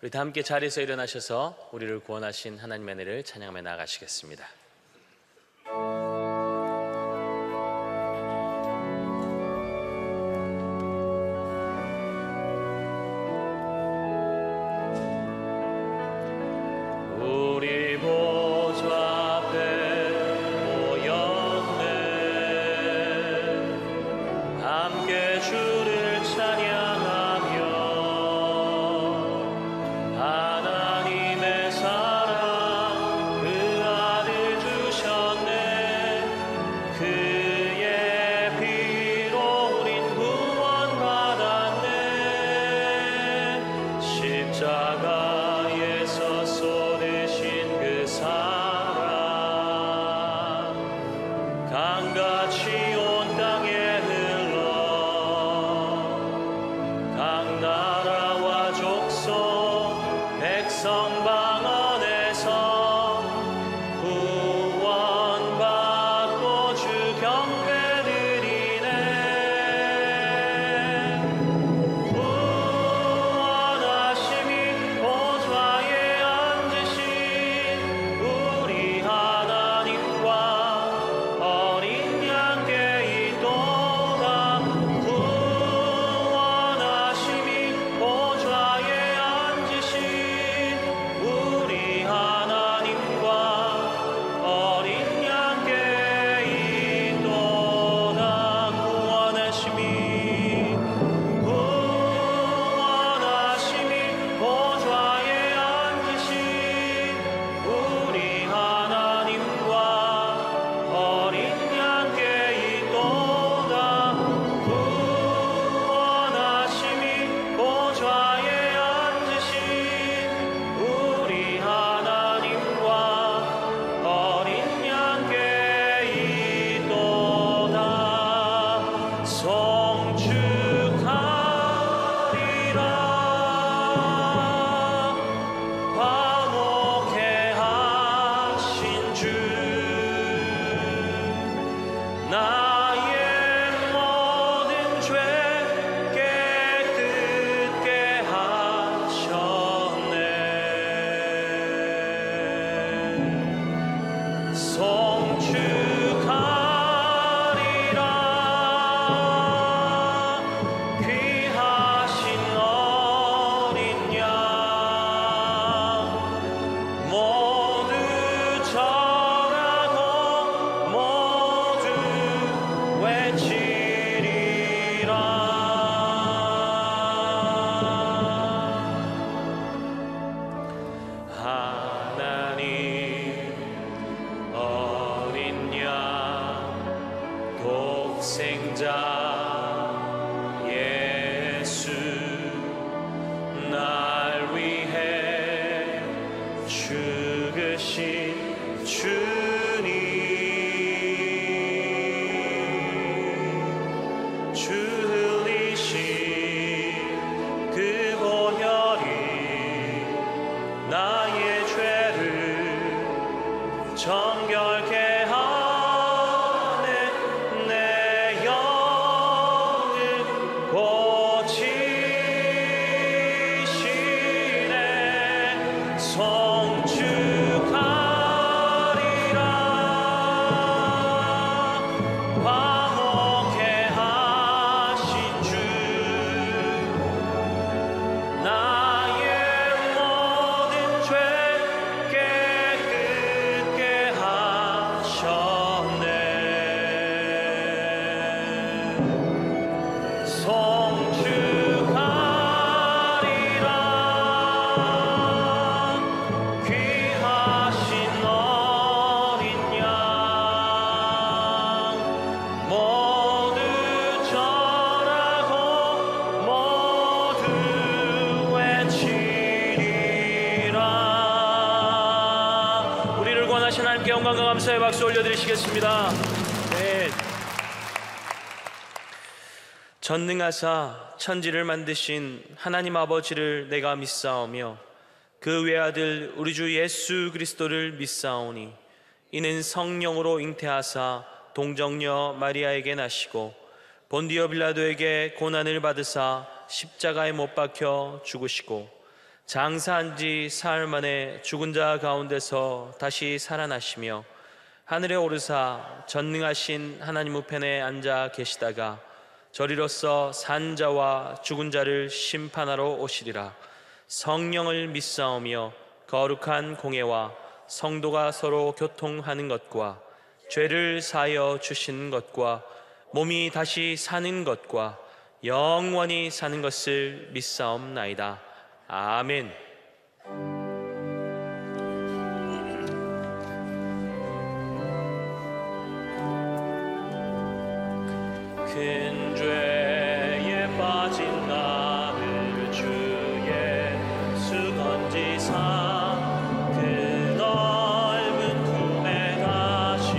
우리 다 함께 자리에서 일어나셔서 우리를 구원하신 하나님의 은혜를 찬양하며 나아가시겠습니다. 우리 보좌 앞에 모였네. 함께 주를 찬양하며 하나님의 사랑 그 아들 주셨네. 그의 피로 우린 구원받았네. 십자가에서 쏟으신 그 사랑 강같이 온 땅에 흘러 각 나라와 족속 백성 방언에서 구원받고 주 경배 드리네. 구원하심이 보좌에 앉으신 우리 하나님과 어린 양께 있도다. 구원하심이 보좌에 앉으신 우리 하나님과 어린 양께 있도다. 구원하심이 보좌에 앉으신 우리 하나님과 어린 양께 있도다. 구원하심이 보좌에 앉으신 우리 하나님과 어린 양께 있도다. 성축하리라. 화목해 하신 주 나의 모든 죄 깨끗게 하셨네. 성축하리라. 귀하신 어린 양 모두 절하고 모두 외치리라. 하나님 어린 양 독생자 예수 날 위해 죽으신 주님 주 흘리신 그 보혈이 나의 죄를 정결케 하네. 내 영을 고치시네. 성축하리라. 화목해 하신 주 나의 모든 죄 깨끗게 하셨네. 성축하리라. 귀하신 어린 양 모두 절하고 모두 외치리라. 우리를 구원하신 하나님께 영광과 감사의 박수 올려드리시겠습니다. 네. 전능하사 천지를 만드신 하나님 아버지를 내가 믿사오며 그 외아들 우리 주 예수 그리스도를 믿사오니 이는 성령으로 잉태하사 동정녀 마리아에게 나시고 본디오 빌라도에게 고난을 받으사 십자가에 못 박혀 죽으시고 장사한 지 사흘 만에 죽은 자 가운데서 다시 살아나시며 하늘에 오르사 전능하신 하나님 우편에 앉아 계시다가 저리로서 산 자와 죽은 자를 심판하러 오시리라. 성령을 믿사오며 거룩한 공예와 성도가 서로 교통하는 것과 죄를 사하여 주시는 것과 몸이 다시 사는 것과 영원히 사는 것을 믿사옵나이다. 아멘. 큰 죄에 빠진 나를 주 예수 건지사 그 넓은 품에 다시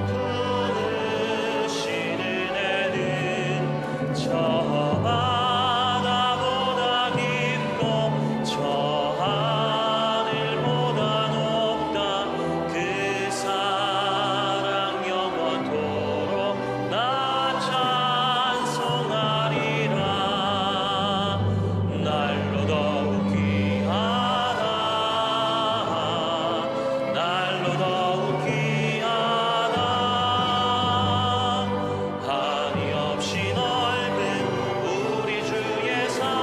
부으신 은혜는 저 바다보다 깊고 저 하늘보다 높다. 그 사랑 영원토록 나 찬송하리라. 날로 더욱 귀하다. 날로 더욱 귀하다. 한이 없이 넓은 우리 주의 사랑.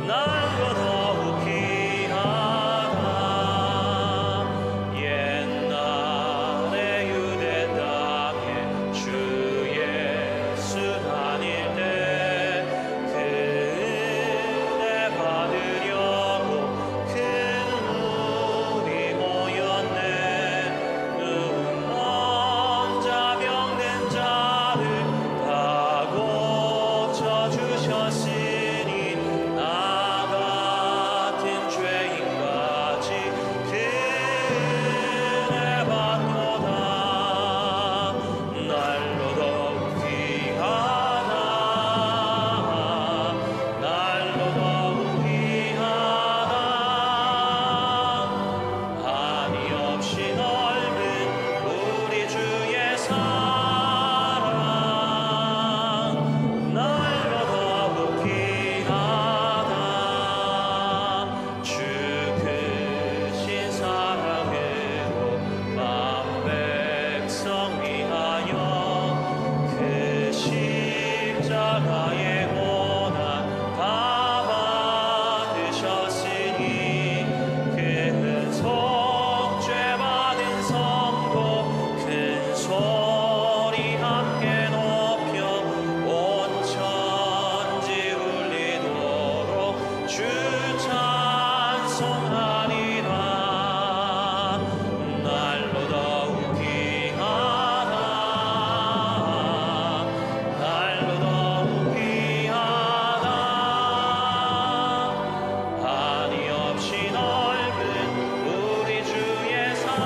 날로 더욱 귀하다. 옛날에 유대 땅에 주 예수 다닐 때 그 은혜 받으려고 큰 우리 모였네. 눈먼 자 병든 자를 다 고쳐주셨으니 나 같은 죄인까지 그 은혜 받도다. 날로 더욱 귀하다. 날로 더욱 귀하다. 한이 없이 넓은 우리 주의 사랑. 날로 더욱 귀하다. 주 크신 사랑으로 만 백성 위하여 그 십자가의 고난 다 받으셨으니 큰 속죄 받은 성도 큰 소리 함께 높여 온 천지 울리도록 주 찬송하리라. 날로 더욱 귀하다. 날로 더욱 귀하다. 한이 없이 넓은 우리 주의 사랑.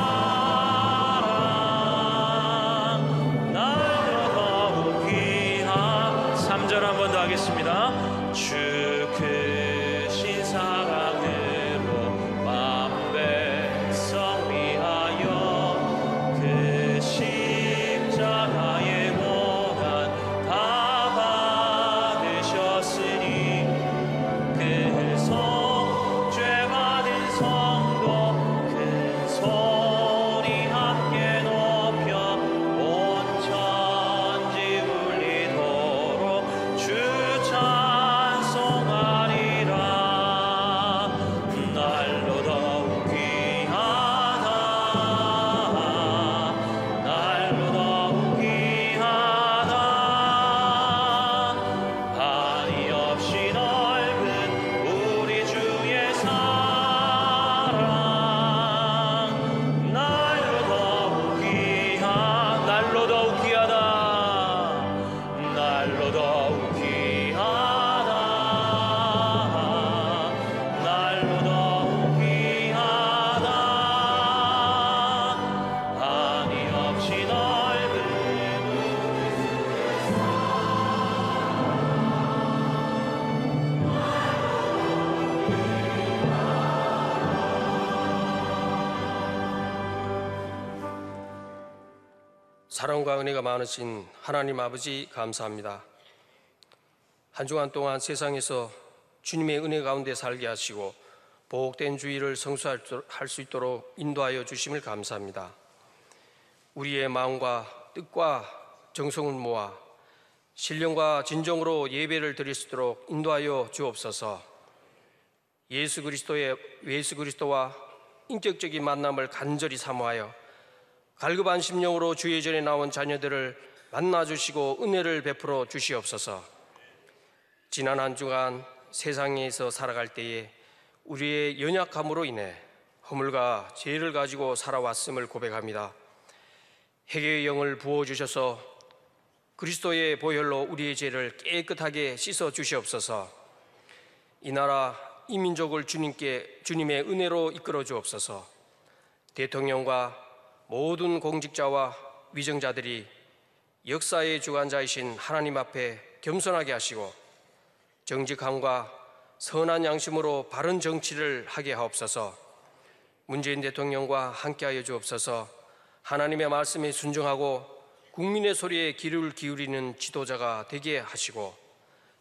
날로 더욱 귀하다. 3절 한 번 더 하겠습니다. 주 크신 사랑으로 만 백성 위하여 그 십자가의 고난 다 받으셨으니 그 속죄 받은 성도 큰 소리 함께 높여 온 천지 울리도록 주 찬송하리라. 날로 더욱 귀하다. 날로 더욱 귀하다. 한이 없이 넓은 우리 주의 사랑. 날로 더욱 귀하다. 날로 더욱 귀하다. 날로 더욱 귀하다. 날로 더욱 귀하다. 한이 없이 넓은 사랑과 은혜가 많으신 하나님 아버지 감사합니다. 한 주간 동안 세상에서 주님의 은혜 가운데 살게 하시고 복된 주의를 성수할 수 있도록 인도하여 주심을 감사합니다. 우리의 마음과 뜻과 정성을 모아 신령과 진정으로 예배를 드릴 수 있도록 인도하여 주옵소서. 예수 그리스도와 인격적인 만남을 간절히 사모하여 갈급한 심령으로 주의 전에 나온 자녀들을 만나주시고 은혜를 베풀어 주시옵소서. 지난 한 주간 세상에서 살아갈 때에 우리의 연약함으로 인해 허물과 죄를 가지고 살아왔음을 고백합니다. 회개의 영을 부어주셔서 그리스도의 보혈로 우리의 죄를 깨끗하게 씻어 주시옵소서. 이 나라 이 민족을 주님의 은혜로 이끌어 주옵소서. 대통령과 모든 공직자와 위정자들이 역사의 주관자이신 하나님 앞에 겸손하게 하시고 정직함과 선한 양심으로 바른 정치를 하게 하옵소서. 문재인 대통령과 함께하여 주옵소서. 하나님의 말씀에 순종하고 국민의 소리에 귀를 기울이는 지도자가 되게 하시고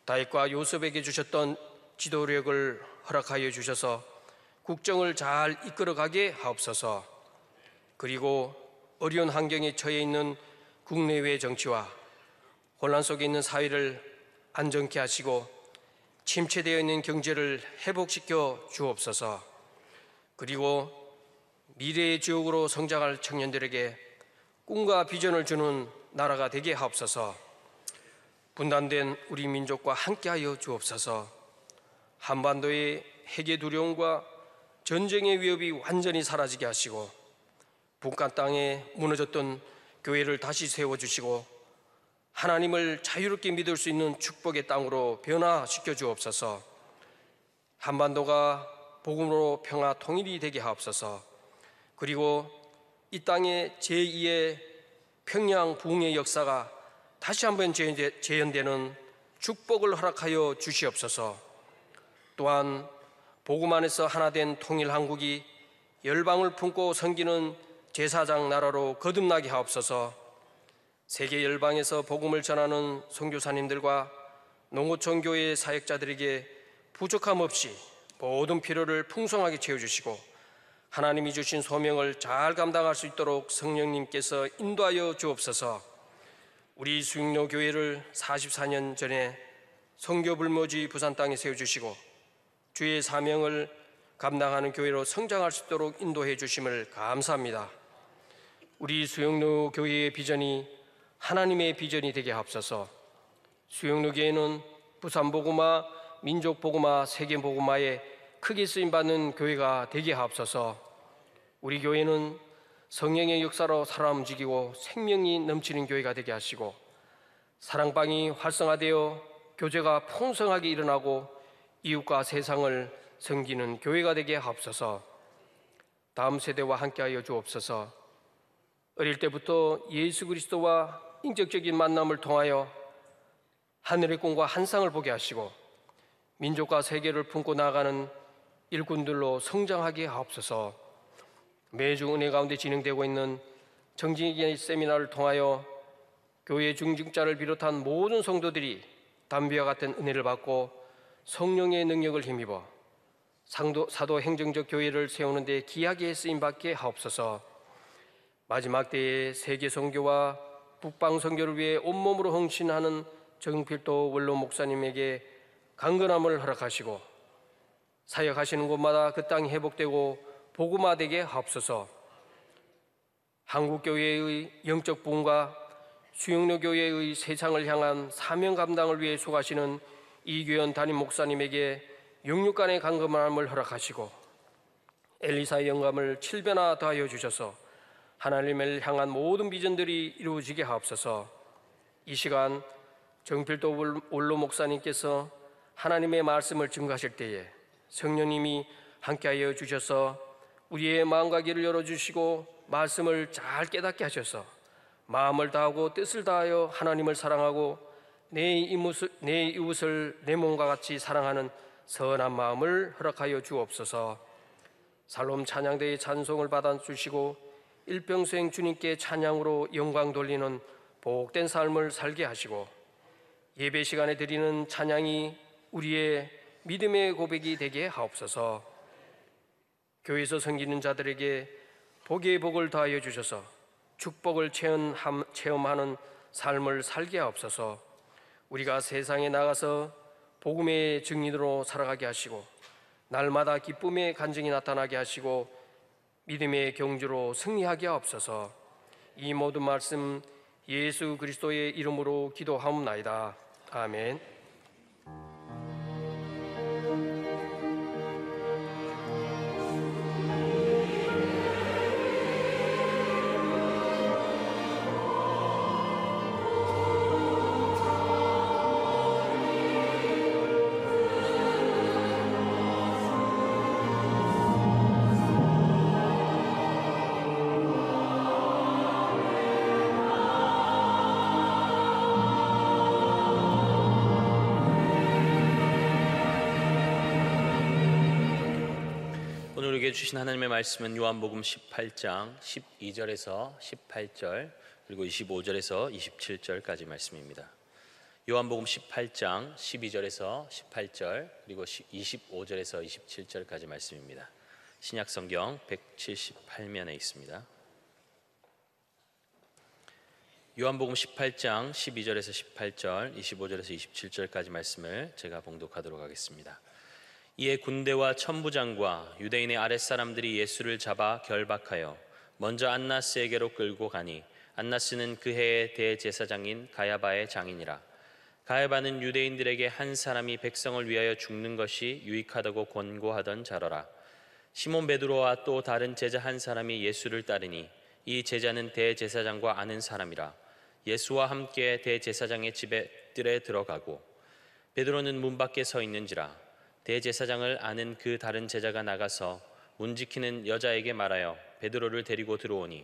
다윗과 요셉에게 주셨던 지도력을 허락하여 주셔서 국정을 잘 이끌어가게 하옵소서. 그리고 어려운 환경에 처해 있는 국내외 정치와 혼란 속에 있는 사회를 안정케 하시고 침체되어 있는 경제를 회복시켜 주옵소서. 그리고 미래의 지옥으로 성장할 청년들에게 꿈과 비전을 주는 나라가 되게 하옵소서. 분단된 우리 민족과 함께하여 주옵소서. 한반도의 핵의 두려움과 전쟁의 위협이 완전히 사라지게 하시고 북한 땅에 무너졌던 교회를 다시 세워주시고 하나님을 자유롭게 믿을 수 있는 축복의 땅으로 변화시켜 주옵소서. 한반도가 복음으로 평화 통일이 되게 하옵소서. 그리고 이 땅의 제2의 평양 부흥의 역사가 다시 한번 재현되는 축복을 허락하여 주시옵소서. 또한 복음 안에서 하나 된 통일 한국이 열방을 품고 섬기는 제사장 나라로 거듭나게 하옵소서. 세계 열방에서 복음을 전하는 선교사님들과 농어촌 교회 사역자들에게 부족함 없이 모든 필요를 풍성하게 채워주시고 하나님이 주신 소명을 잘 감당할 수 있도록 성령님께서 인도하여 주옵소서. 우리 수영로 교회를 44년 전에 선교불모지 부산 땅에 세워주시고 주의 사명을 감당하는 교회로 성장할 수 있도록 인도해 주심을 감사합니다. 우리 수영로 교회의 비전이 하나님의 비전이 되게 하옵소서. 수영로 교회는 부산 복음화, 민족 복음화, 세계 복음화에 크게 쓰임받는 교회가 되게 하옵소서. 우리 교회는 성령의 역사로 살아 움직이고 생명이 넘치는 교회가 되게 하시고 사랑방이 활성화되어 교제가 풍성하게 일어나고 이웃과 세상을 섬기는 교회가 되게 하옵소서. 다음 세대와 함께하여 주옵소서. 어릴 때부터 예수 그리스도와 인격적인 만남을 통하여 하늘의 꿈과 한상을 보게 하시고 민족과 세계를 품고 나아가는 일꾼들로 성장하게 하옵소서. 매주 은혜 가운데 진행되고 있는 정직의 세미나를 통하여 교회 중직자를 비롯한 모든 성도들이 담비와 같은 은혜를 받고 성령의 능력을 힘입어 사도 행정적 교회를 세우는 데 귀하게 쓰임받게 하옵소서. 마지막 때에 세계 선교와 북방 선교를 위해 온몸으로 헌신하는 정필도 원로 목사님에게 강건함을 허락하시고 사역하시는 곳마다 그 땅이 회복되고 복음화되게 하옵소서. 한국교회의 영적 부흥과 수영로 교회의 세상을 향한 사명 감당을 위해 수고하시는 이규현 담임 목사님에게 영육간의 강건함을 허락하시고 엘리사의 영감을 7배나 더하여 주셔서 하나님을 향한 모든 비전들이 이루어지게 하옵소서. 이 시간 정필도 원로 목사님께서 하나님의 말씀을 증거하실 때에 성령님이 함께하여 주셔서 우리의 마음과 귀를 열어주시고 말씀을 잘 깨닫게 하셔서 마음을 다하고 뜻을 다하여 하나님을 사랑하고 내 이웃을 내 몸과 같이 사랑하는 선한 마음을 허락하여 주옵소서. 살롬 찬양대의 찬송을 받아주시고 일평생 주님께 찬양으로 영광 돌리는 복된 삶을 살게 하시고 예배 시간에 드리는 찬양이 우리의 믿음의 고백이 되게 하옵소서. 교회에서 섬기는 자들에게 복의 복을 더하여 주셔서 축복을 체험하는 삶을 살게 하옵소서. 우리가 세상에 나가서 복음의 증인으로 살아가게 하시고 날마다 기쁨의 간증이 나타나게 하시고 믿음의 경주로 승리하게 하옵소서. 이 모든 말씀 예수 그리스도의 이름으로 기도하옵나이다. 아멘. 오늘 우리에게 주신 하나님의 말씀은 요한복음 18장 12절에서 18절 그리고 25절에서 27절까지 말씀입니다. 요한복음 18장 12절에서 18절 그리고 25절에서 27절까지 말씀입니다. 신약성경 178면에 있습니다. 요한복음 18장 12절에서 18절 25절에서 27절까지 말씀을 제가 봉독하도록 하겠습니다. 이에 군대와 천부장과 유대인의 아랫사람들이 예수를 잡아 결박하여 먼저 안나스에게로 끌고 가니 안나스는 그 해의 대제사장인 가야바의 장인이라. 가야바는 유대인들에게 한 사람이 백성을 위하여 죽는 것이 유익하다고 권고하던 자러라. 시몬 베드로와 또 다른 제자 한 사람이 예수를 따르니 이 제자는 대제사장과 아는 사람이라. 예수와 함께 대제사장의 집에 뜰에 들어가고 베드로는 문 밖에 서 있는지라. 대제사장을 아는 그 다른 제자가 나가서 문지키는 여자에게 말하여 베드로를 데리고 들어오니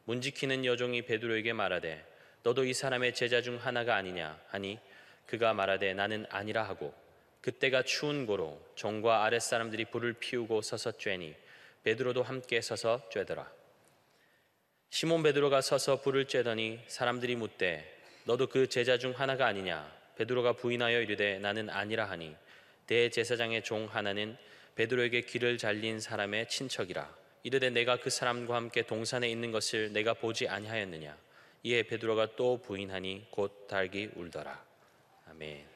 문지키는 여종이 베드로에게 말하되 너도 이 사람의 제자 중 하나가 아니냐 하니 그가 말하되 나는 아니라 하고 그때가 추운 고로 종과 아랫사람들이 불을 피우고 서서 쬐니 베드로도 함께 서서 쬐더라. 시몬 베드로가 서서 불을 쬐더니 사람들이 묻되 너도 그 제자 중 하나가 아니냐. 베드로가 부인하여 이르되 나는 아니라 하니 대제사장의 종 하나는 베드로에게 귀를 잘린 사람의 친척이라. 이르되 내가 그 사람과 함께 동산에 있는 것을 내가 보지 아니하였느냐. 이에 베드로가 또 부인하니 곧 달기 울더라. 아멘.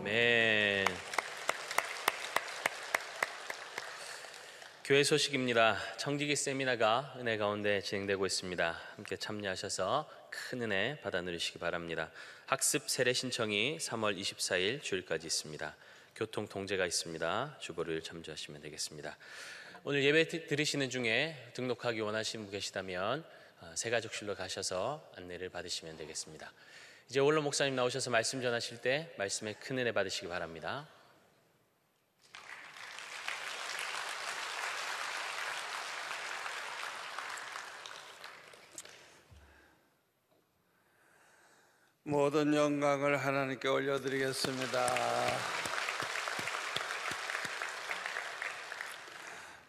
아멘. 교회 소식입니다. 청지기 세미나가 은혜 가운데 진행되고 있습니다. 함께 참여하셔서 큰 은혜 받아 누리시기 바랍니다. 학습 세례 신청이 3월 24일 주일까지 있습니다. 교통 통제가 있습니다. 주보를 참조하시면 되겠습니다. 오늘 예배 들으시는 중에 등록하기 원하시는 분 계시다면 새가족실로 가셔서 안내를 받으시면 되겠습니다. 이제 원로 목사님 나오셔서 말씀 전하실 때 말씀에 큰 은혜 받으시기 바랍니다. 모든 영광을 하나님께 올려드리겠습니다.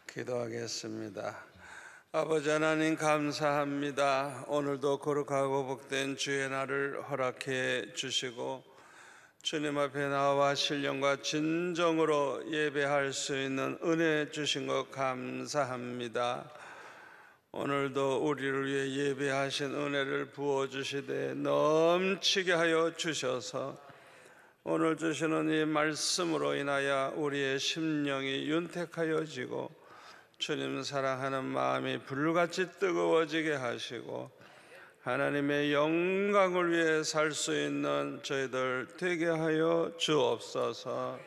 기도하겠습니다. 아버지 하나님 감사합니다. 오늘도 거룩하고 복된 주의 날을 허락해 주시고 주님 앞에 나와 신령과 진정으로 예배할 수 있는 은혜 주신 것 감사합니다. 오늘도 우리를 위해 예배하신 은혜를 부어주시되 넘치게 하여 주셔서 오늘 주시는 이 말씀으로 인하여 우리의 심령이 윤택하여지고 주님 사랑하는 마음이 불같이 뜨거워지게 하시고 하나님의 영광을 위해 살 수 있는 저희들 되게 하여 주옵소서.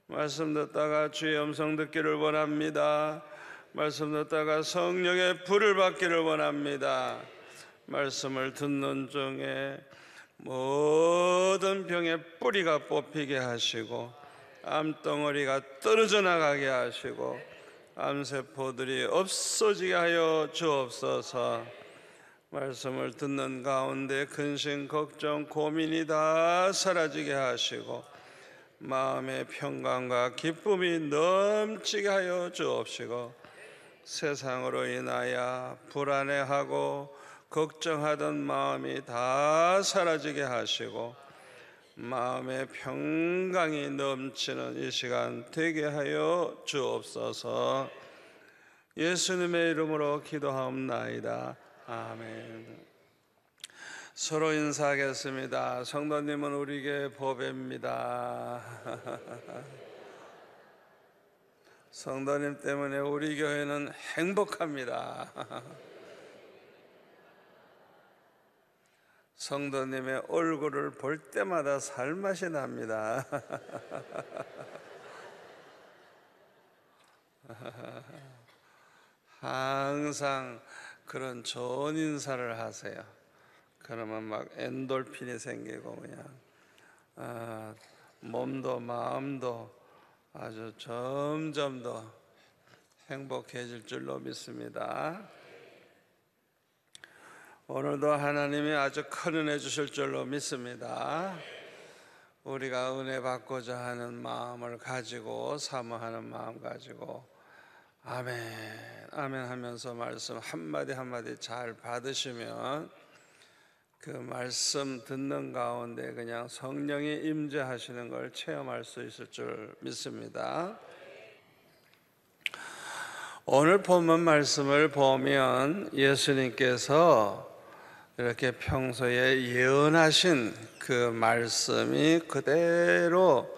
말씀 듣다가 주의 음성 듣기를 원합니다. 말씀 듣다가 성령의 불을 받기를 원합니다. 말씀을 듣는 중에 모든 병의 뿌리가 뽑히게 하시고 암덩어리가 떨어져 나가게 하시고 암세포들이 없어지게 하여 주옵소서. 말씀을 듣는 가운데 근심, 걱정, 고민이 다 사라지게 하시고 마음의 평강과 기쁨이 넘치게 하여 주옵시고 세상으로 인하여 불안해하고 걱정하던 마음이 다 사라지게 하시고 마음의 평강이 넘치는 이 시간 되게 하여 주옵소서. 예수님의 이름으로 기도하옵나이다. 아멘. 서로 인사하겠습니다. 성도님은 우리에게 보배입니다. 성도님 때문에 우리 교회는 행복합니다. 성도님의 얼굴을 볼 때마다 살맛이 납니다. 항상 그런 좋은 인사를 하세요. 그러면 막 엔돌핀이 생기고 그냥 몸도 마음도 아주 점점 더 행복해질 줄로 믿습니다. 오늘도 하나님이 아주 큰 은혜 주실 줄로 믿습니다. 우리가 은혜 받고자 하는 마음을 가지고 사모하는 마음 가지고 아멘 아멘 하면서 말씀 한마디 한마디 잘 받으시면 그 말씀 듣는 가운데 그냥 성령이 임재하시는 걸 체험할 수 있을 줄 믿습니다. 오늘 본문 말씀을 보면 예수님께서 이렇게 평소에 예언하신 그 말씀이 그대로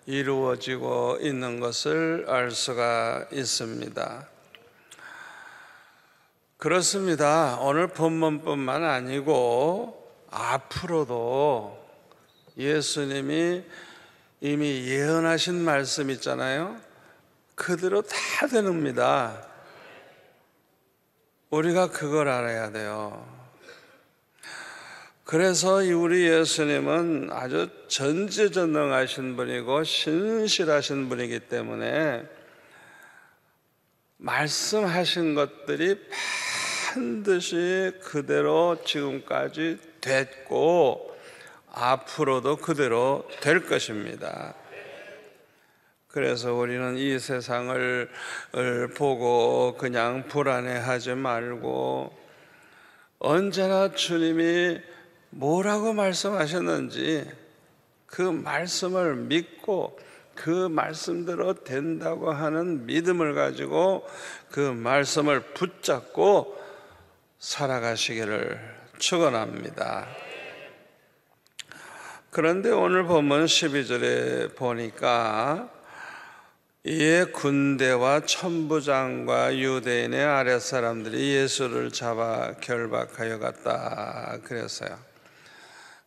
이루어지고 있는 것을 알 수가 있습니다. 그렇습니다. 오늘 본문뿐만 아니고 앞으로도 예수님이 이미 예언하신 말씀 있잖아요. 그대로 다 되는입니다. 우리가 그걸 알아야 돼요. 그래서 우리 예수님은 아주 전지전능하신 분이고 신실하신 분이기 때문에 말씀하신 것들이 반드시 그대로 지금까지 됐고 앞으로도 그대로 될 것입니다. 그래서 우리는 이 세상을 보고 그냥 불안해하지 말고 언제나 주님이 뭐라고 말씀하셨는지 그 말씀을 믿고 그 말씀대로 된다고 하는 믿음을 가지고 그 말씀을 붙잡고 살아가시기를 축원합니다. 그런데 오늘 본문 12절에 보니까 이에 군대와 천부장과 유대인의 아랫사람들이 예수를 잡아 결박하여 갔다 그랬어요.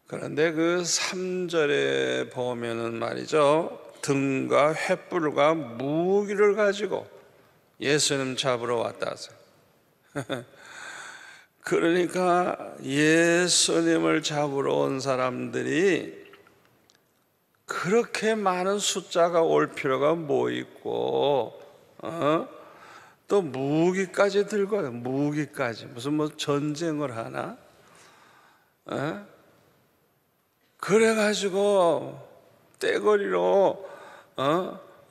그런데 그 3절에 보면은 말이죠, 등과 횃불과 무기를 가지고 예수님 잡으러 왔다 하세요. 그러니까 예수님을 잡으러 온 사람들이 그렇게 많은 숫자가 올 필요가 뭐 있고, 또 무기까지 들고 와요. 무기까지 무슨 뭐 전쟁을 하나? 그래가지고 떼거리로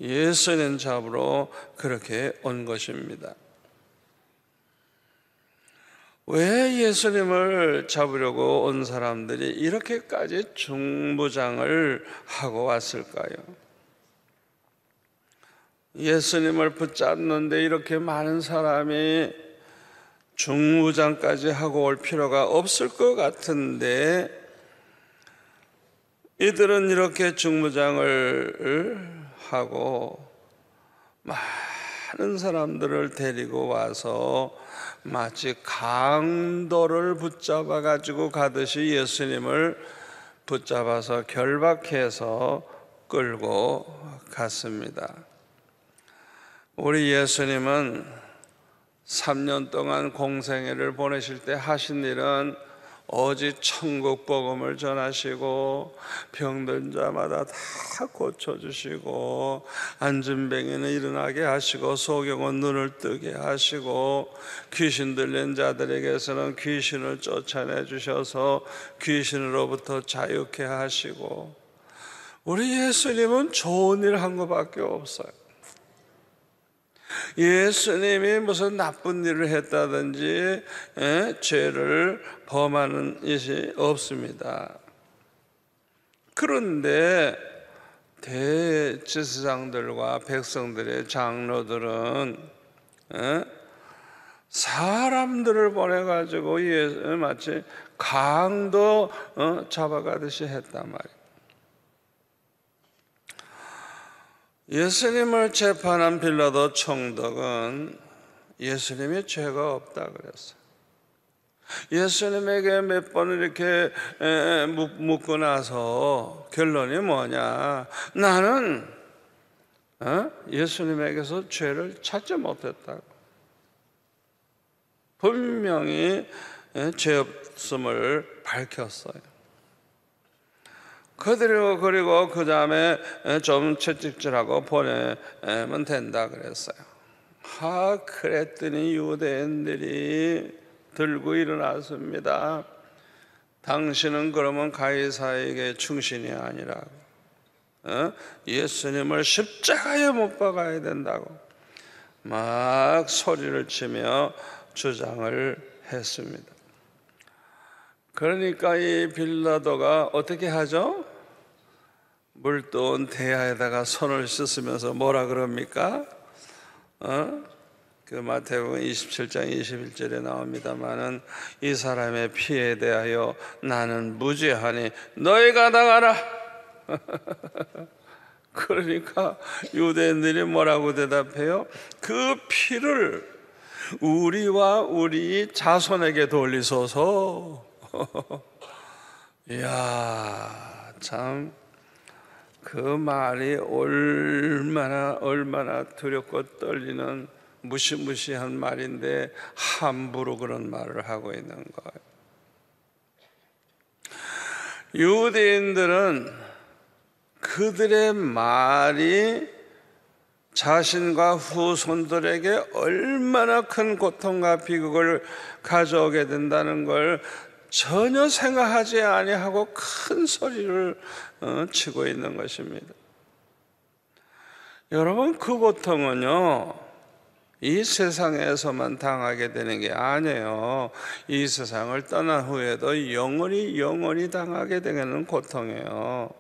예수님 잡으러 그렇게 온 것입니다. 왜 예수님을 잡으려고 온 사람들이 이렇게까지 중무장을 하고 왔을까요? 예수님을 붙잡는데 이렇게 많은 사람이 중무장까지 하고 올 필요가 없을 것 같은데 이들은 이렇게 중무장을 하고 많은 사람들을 데리고 와서 마치 강도를 붙잡아 가지고 가듯이 예수님을 붙잡아서 결박해서 끌고 갔습니다. 우리 예수님은 3년 동안 공생애를 보내실 때 하신 일은 오직 천국 복음을 전하시고 병든 자마다 다 고쳐주시고 안진뱅이는 일어나게 하시고 소경은 눈을 뜨게 하시고 귀신 들린 자들에게서는 귀신을 쫓아내 주셔서 귀신으로부터 자유케 하시고, 우리 예수님은 좋은 일 한 것밖에 없어요. 예수님이 무슨 나쁜 일을 했다든지 죄를 범하는 일이 없습니다. 그런데 대제사장들과 백성들의 장로들은 사람들을 보내가지고 마치 강도 잡아가듯이 했단 말이에요. 예수님을 재판한 빌라도 총독은 예수님이 죄가 없다 그랬어요. 예수님에게 몇 번 이렇게 묻고 나서 결론이 뭐냐? 나는 예수님에게서 죄를 찾지 못했다고. 분명히 죄 없음을 밝혔어요. 그리고 그 다음에 좀 채찍질하고 보내면 된다 그랬어요. 그랬더니 유대인들이 들고 일어났습니다. 당신은 그러면 가이사에게 충신이 아니라 예수님을 십자가에 못 박아야 된다고 막 소리를 치며 주장을 했습니다. 그러니까 이 빌라도가 어떻게 하죠? 물도온 대야에다가 손을 씻으면서 뭐라 그럽니까? 그 마태복음 27장 21절에 나옵니다마는 이 사람의 피에 대하여 나는 무죄하니 너희가 나가라. 그러니까 유대인들이 뭐라고 대답해요? 그 피를 우리와 우리 자손에게 돌리소서. 이야, 참 그 말이 얼마나 두렵고 떨리는 무시무시한 말인데 함부로 그런 말을 하고 있는 거예요. 유대인들은 그들의 말이 자신과 후손들에게 얼마나 큰 고통과 비극을 가져오게 된다는 걸 전혀 생각하지 아니하고 큰 소리를 치고 있는 것입니다. 여러분, 그 고통은요, 이 세상에서만 당하게 되는 게 아니에요. 이 세상을 떠난 후에도 영원히 당하게 되는 고통이에요.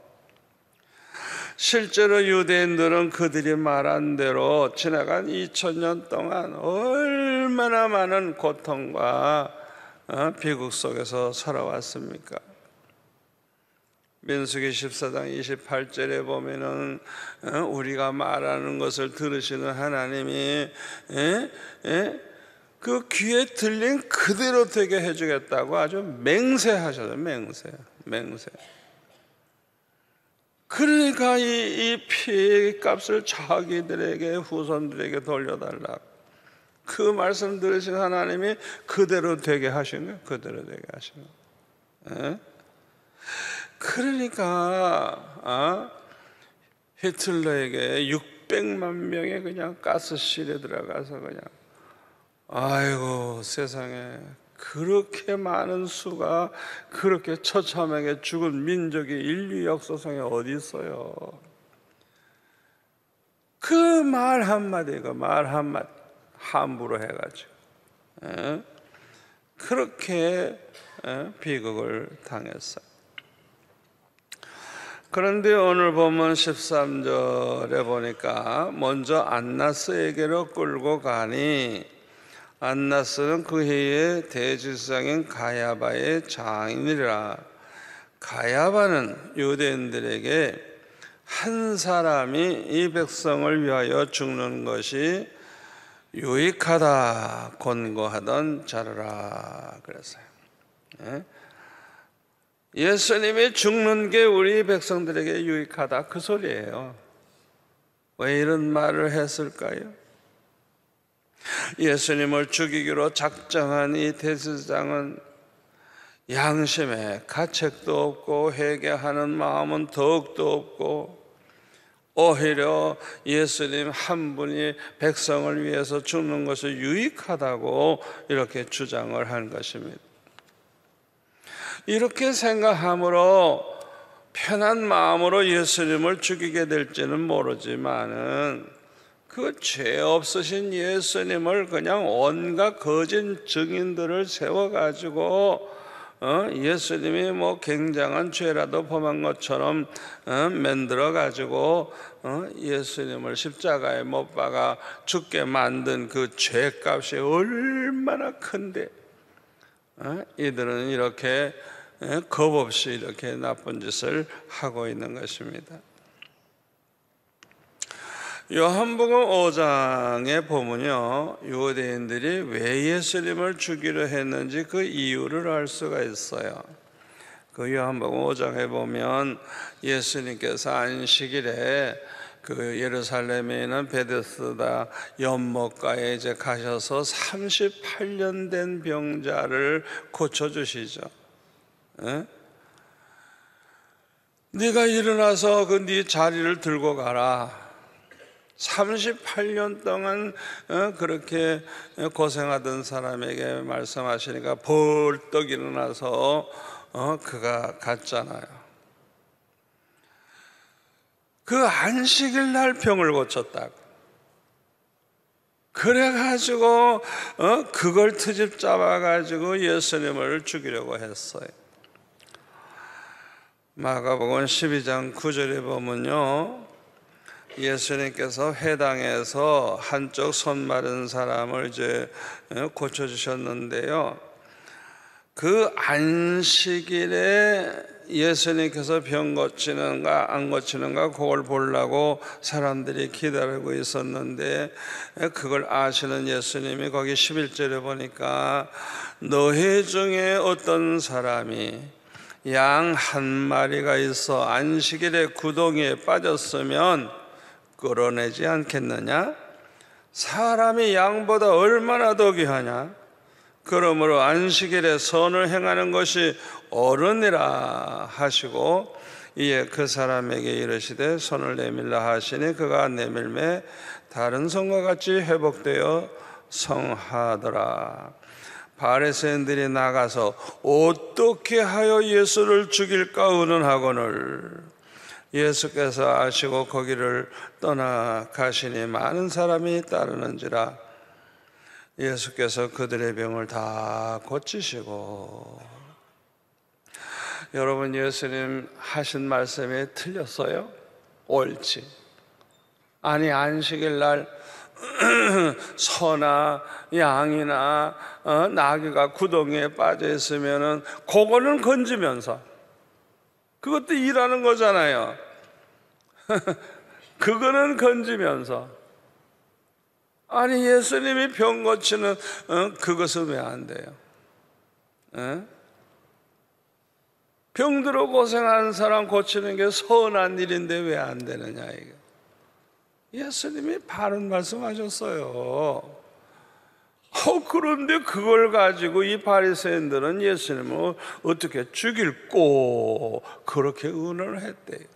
실제로 유대인들은 그들이 말한 대로 지나간 2000년 동안 얼마나 많은 고통과 비극 속에서 살아왔습니까? 민수기 14장 28절에 보면은 우리가 말하는 것을 들으시는 하나님이 그 귀에 들린 그대로 되게 해주겠다고 아주 맹세하셔요. 맹세. 그러니까 이 피의 값을 자기들에게, 후손들에게 돌려달라고 그 말씀 들으신 하나님이 그대로 되게 하신 거예요. 그대로 되게 하신 거예요. 그러니까 히틀러에게 600만 명의 그냥 가스실에 들어가서 그냥, 아이고 세상에, 그렇게 많은 수가 그렇게 처참하게 죽은 민족이 인류 역사상에 어디 있어요? 그 말 한마디 함부로 해가지고 그렇게 비극을 당했어요. 그런데 오늘 보면 13절에 보니까 먼저 안나스에게로 끌고 가니, 안나스는 그 해의 대제사장인 가야바의 장인이라. 가야바는 유대인들에게 한 사람이 이 백성을 위하여 죽는 것이 유익하다 권고하던 자르라 그랬어요. 예수님이 죽는 게 우리 백성들에게 유익하다, 그 소리예요. 왜 이런 말을 했을까요? 예수님을 죽이기로 작정한 이 대제사장은 양심에 가책도 없고 회개하는 마음은 더욱도 없고, 오히려 예수님 한 분이 백성을 위해서 죽는 것이 유익하다고 이렇게 주장을 한 것입니다. 이렇게 생각함으로 편한 마음으로 예수님을 죽이게 될지는 모르지만은 그 죄 없으신 예수님을 그냥 온갖 거짓 증인들을 세워가지고 예수님이 뭐 굉장한 죄라도 범한 것처럼 만들어가지고 예수님을 십자가에 못 박아 죽게 만든 그 죄값이 얼마나 큰데 이들은 이렇게 겁없이 이렇게 나쁜 짓을 하고 있는 것입니다. 요한복음 5장에 보면요, 유대인들이 왜 예수님을 죽이려 했는지 그 이유를 알 수가 있어요. 그 요한복음 5장에 보면 예수님께서 안식일에 그 예루살렘에 있는 베데스다 연못가에 이제 가셔서 38년 된 병자를 고쳐주시죠. 네가 일어나서 그 네 자리를 들고 가라. 38년 동안 그렇게 고생하던 사람에게 말씀하시니까 벌떡 일어나서 그가 갔잖아요. 그 안식일 날 병을 고쳤다고. 그래가지고 그걸 트집 잡아가지고 예수님을 죽이려고 했어요. 마가복음 12장 9절에 보면요, 예수님께서 회당에서 한쪽 손 마른 사람을 이제 고쳐주셨는데요, 그 안식일에 예수님께서 병 고치는가 안 고치는가 그걸 보려고 사람들이 기다리고 있었는데, 그걸 아시는 예수님이 거기 11절에 보니까 너희 중에 어떤 사람이 양 한 마리가 있어 안식일에 구덩이에 빠졌으면 끌어내지 않겠느냐? 사람이 양보다 얼마나 더 귀하냐? 그러므로 안식일에 선을 행하는 것이 옳으니라 하시고 이에 그 사람에게 이르시되 손을 내밀라 하시니 그가 내밀매 다른 성과 같이 회복되어 성하더라. 바리새인들이 나가서 어떻게 하여 예수를 죽일까 의논하거늘 예수께서 아시고 거기를 떠나가시니 많은 사람이 따르는지라. 예수께서 그들의 병을 다 고치시고. 여러분, 예수님 하신 말씀이 틀렸어요? 옳지. 아니, 안식일 날 소나 양이나 나귀가 구덩이에 빠져 있으면은 그거는 건지면서, 그것도 일하는 거잖아요. 그거는 건지면서. 아니, 예수님이 병 고치는 그것은 왜 안 돼요? 병들어 고생하는 사람 고치는 게 선한 일인데 왜 안 되느냐 이게. 예수님이 바른 말씀하셨어요. 그런데 그걸 가지고 이 바리새인들은 예수님을 어떻게 죽일꼬 그렇게 의논을 했대요.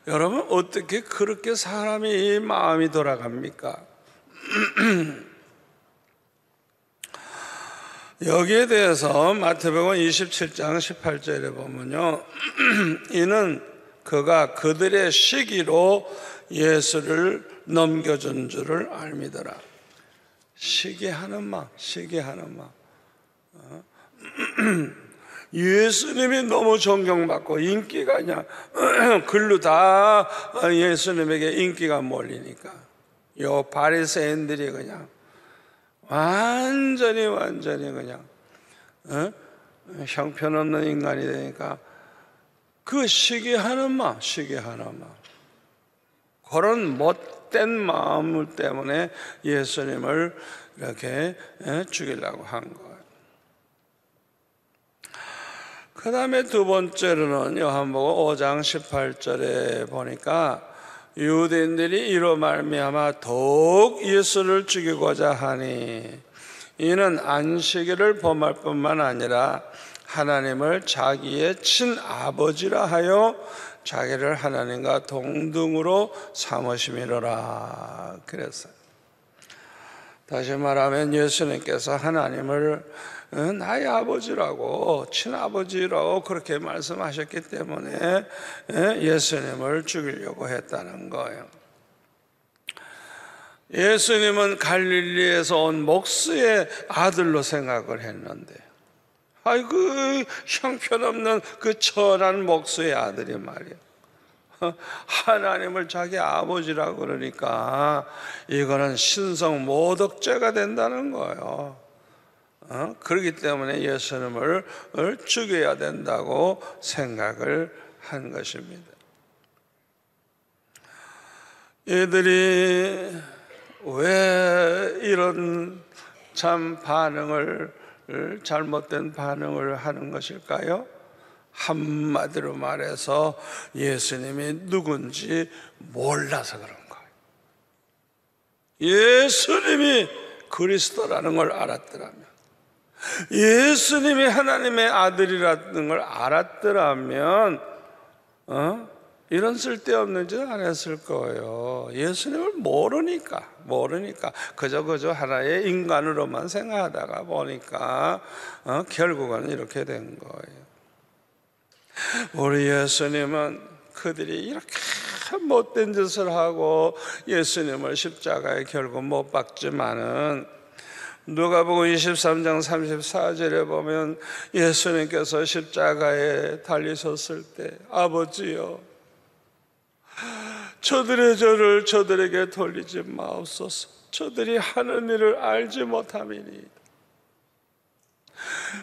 여러분, 어떻게 그렇게 사람이 마음이 돌아갑니까? 여기에 대해서 마태복음 27장 18절에 보면요, 이는 그가 그들의 시기로 예수를 넘겨준 줄을 알미더라. 시기하는 마음, 시기하는 마음. 예수님이 너무 존경받고 인기가 그냥 글로 다 예수님에게 인기가 몰리니까 요 바리새인들이 그냥 완전히 그냥 형편없는 인간이 되니까 그 시기하는 마음, 그런 못된 마음 때문에 예수님을 이렇게 죽이려고 한 거예요. 그 다음에 두 번째로는 요한복음 5장 18절에 보니까 유대인들이 이로 말미암아 더욱 예수를 죽이고자 하니 이는 안식일을 범할 뿐만 아니라 하나님을 자기의 친아버지라 하여 자기를 하나님과 동등으로 삼으심이로라 그랬어요. 다시 말하면 예수님께서 하나님을 나의 아버지라고, 친아버지라고 그렇게 말씀하셨기 때문에 예수님을 죽이려고 했다는 거예요. 예수님은 갈릴리에서 온 목수의 아들로 생각을 했는데, 아이고 형편없는 그 천한 목수의 아들이 말이야, 하나님을 자기 아버지라고 그러니까 이거는 신성 모독죄가 된다는 거예요. 그렇기 때문에 예수님을 죽여야 된다고 생각을 한 것입니다. 얘들이 왜 이런 잘못된 반응을 하는 것일까요? 한마디로 말해서 예수님이 누군지 몰라서 그런 거예요. 예수님이 그리스도라는 걸 알았더라면, 예수님이 하나님의 아들이라는 걸 알았더라면 이런 쓸데없는 짓 안 했을 거예요. 예수님을 모르니까 그저 하나의 인간으로만 생각하다가 보니까 결국은 이렇게 된 거예요. 우리 예수님은 그들이 이렇게 못된 짓을 하고 예수님을 십자가에 결국 못 박지만은 누가복음 23장 34절에 보면 예수님께서 십자가에 달리셨을 때 아버지여 저들의 죄를 저들에게 돌리지 마옵소서. 저들이 하는 일을 알지 못함이니.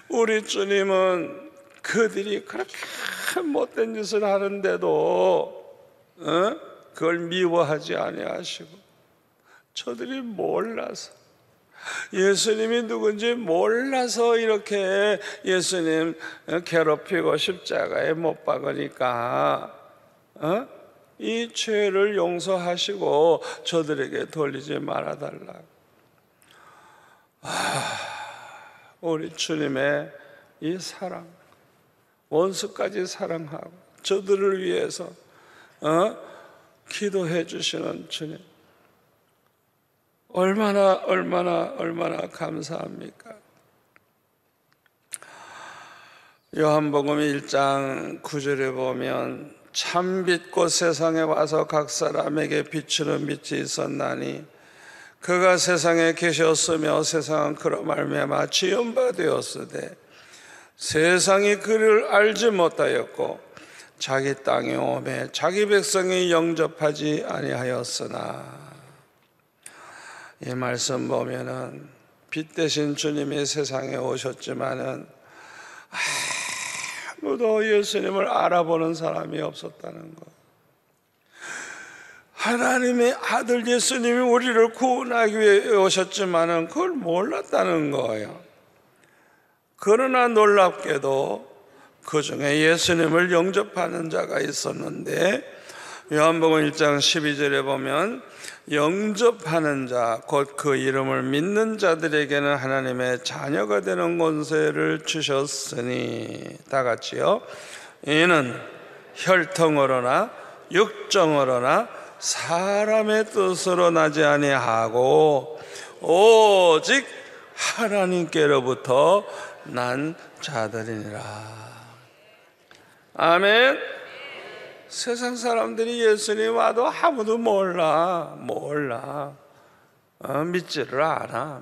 우리 주님은 그들이 그렇게 못된 짓을 하는데도 그걸 미워하지 아니하시고 저들이 몰라서 예수님이 누군지 몰라서 이렇게 예수님 괴롭히고 십자가에 못 박으니까 이 죄를 용서하시고 저들에게 돌리지 말아달라. 우리 주님의 이 사랑, 원수까지 사랑하고 저들을 위해서 기도해 주시는 주님, 얼마나 감사합니까? 요한복음 1장 9절에 보면 참빛 곧 세상에 와서 각 사람에게 비추는 빛이 있었나니 그가 세상에 계셨으며 세상은 그로 말미암아 지은 바 되었으되 세상이 그를 알지 못하였고 자기 땅에 오매 자기 백성이 영접하지 아니하였으나. 이 말씀 보면은 빛 대신 주님이 세상에 오셨지만은 아무도 예수님을 알아보는 사람이 없었다는 것. 하나님의 아들 예수님이 우리를 구원하기 위해 오셨지만은 그걸 몰랐다는 거예요. 그러나 놀랍게도 그 중에 예수님을 영접하는 자가 있었는데 요한복음 1장 12절에 보면 영접하는 자, 곧 그 이름을 믿는 자들에게는 하나님의 자녀가 되는 권세를 주셨으니. 다 같이요. 이는 혈통으로나 육정으로나 사람의 뜻으로 나지 아니하고 오직 하나님께로부터 난 자들이니라. 아멘. 세상 사람들이 예수님 와도 아무도 몰라. 믿지를 않아.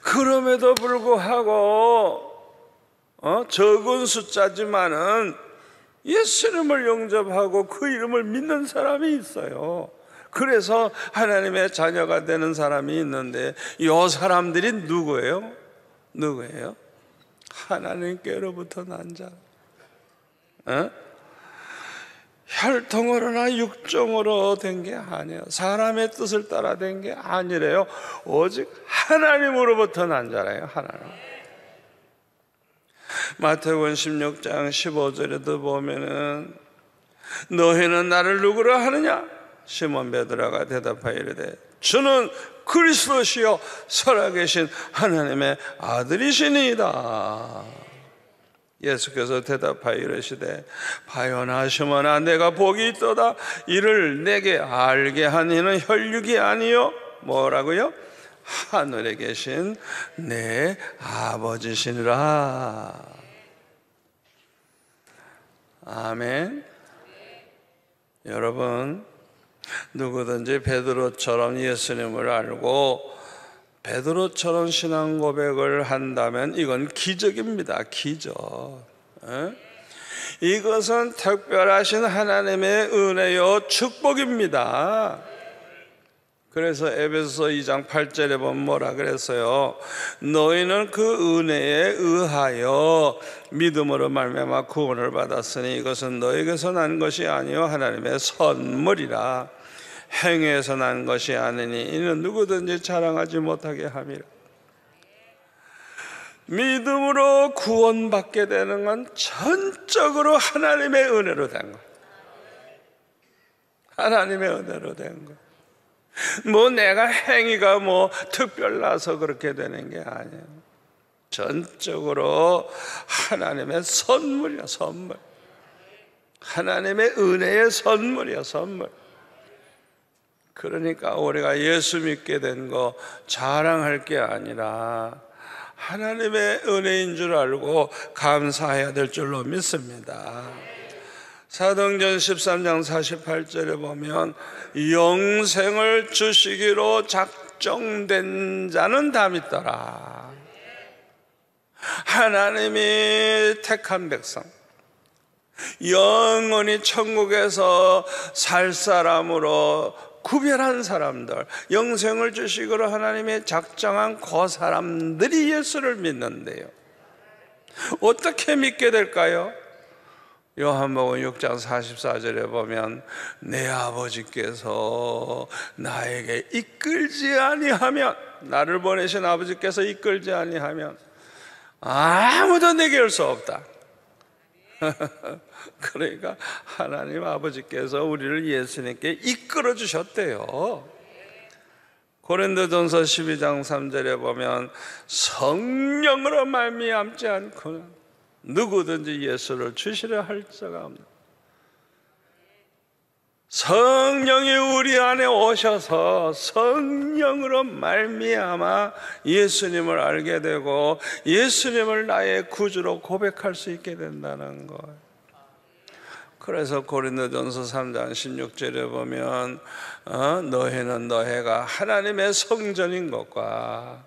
그럼에도 불구하고 적은 숫자지만은 예수님을 영접하고 그 이름을 믿는 사람이 있어요. 그래서 하나님의 자녀가 되는 사람이 있는데 이 사람들이 누구예요? 하나님께로부터 난 자. 혈통으로나 육정으로 된 게 아니에요. 사람의 뜻을 따라 된 게 아니래요. 오직 하나님으로부터 난 자래요. 하나님. 마태복음 16장 15절에도 보면은 너희는 나를 누구라 하느냐? 시몬 베드로가 대답하여 이르되 주는 그리스도시요 살아계신 하나님의 아들이시니이다. 예수께서 대답하여 이르시되 바요나 시몬아 내가 복이 있도다. 이를 내게 알게 한 이는 혈육이 아니요 뭐라고요? 하늘에 계신 내 아버지시니라. 아멘. 여러분, 누구든지 베드로처럼 예수님을 알고 베드로처럼 신앙 고백을 한다면 이건 기적입니다. 기적. 이것은 특별하신 하나님의 은혜요 축복입니다. 그래서 에베소서 2장 8절에 보면 뭐라 그랬어요? 너희는 그 은혜에 의하여 믿음으로 말미암아 구원을 받았으니 이것은 너에게서 난 것이 아니요 하나님의 선물이라. 행위에서 난 것이 아니니 이는 누구든지 자랑하지 못하게 함이라. 믿음으로 구원받게 되는 건 전적으로 하나님의 은혜로 된 거예요. 하나님의 은혜로 된 거예요. 뭐 내가 행위가 뭐 특별나서 그렇게 되는 게 아니에요. 전적으로 하나님의 선물이야, 선물. 하나님의 은혜의 선물이야, 선물. 그러니까 우리가 예수 믿게 된 거 자랑할 게 아니라 하나님의 은혜인 줄 알고 감사해야 될 줄로 믿습니다. 사도행전 13장 48절에 보면 영생을 주시기로 작정된 자는 다 믿더라. 하나님이 택한 백성, 영원히 천국에서 살 사람으로 구별한 사람들, 영생을 주시기로 하나님의 작정한 그 사람들이 예수를 믿는데요. 어떻게 믿게 될까요? 요한복음 6장 44절에 보면 내 아버지께서 나에게 이끌지 아니하면, 나를 보내신 아버지께서 이끌지 아니하면 아무도 내게 올 수 없다. 그러니까 하나님 아버지께서 우리를 예수님께 이끌어 주셨대요. 고린도전서 12장 3절에 보면 성령으로 말미암지 않고는 누구든지 예수를 주시려 할 자가 없다. 성령이 우리 안에 오셔서 성령으로 말미암아 예수님을 알게 되고 예수님을 나의 구주로 고백할 수 있게 된다는 거예요. 그래서 고린도전서 3장 16절에 보면 너희는 너희가 하나님의 성전인 것과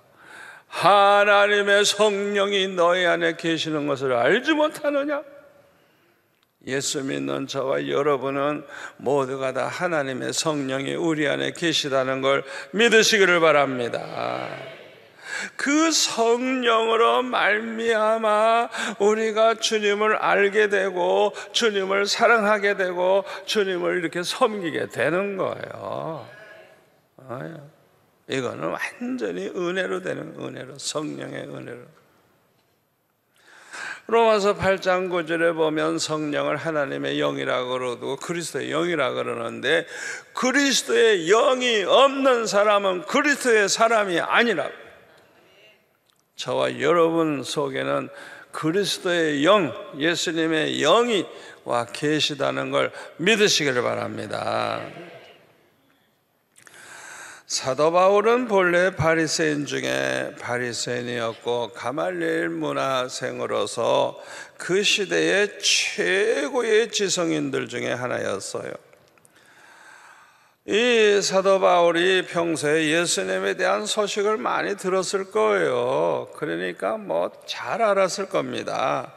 하나님의 성령이 너희 안에 계시는 것을 알지 못하느냐? 예수 믿는 저와 여러분은 모두가 다 하나님의 성령이 우리 안에 계시다는 걸 믿으시기를 바랍니다. 그 성령으로 말미암아 우리가 주님을 알게 되고 주님을 사랑하게 되고 주님을 이렇게 섬기게 되는 거예요. 이거는 완전히 은혜로 되는, 은혜로, 성령의 은혜로. 로마서 8장 9절에 보면 성령을 하나님의 영이라고 그러고 그리스도의 영이라고 그러는데, 그리스도의 영이 없는 사람은 그리스도의 사람이 아니라, 저와 여러분 속에는 그리스도의 영, 예수님의 영이 와 계시다는 걸 믿으시기를 바랍니다. 사도 바울은 본래 바리새인 중에 바리새인이었고 가말리엘 문화생으로서 그 시대의 최고의 지성인들 중에 하나였어요. 이 사도 바울이 평소에 예수님에 대한 소식을 많이 들었을 거예요. 그러니까 잘 알았을 겁니다.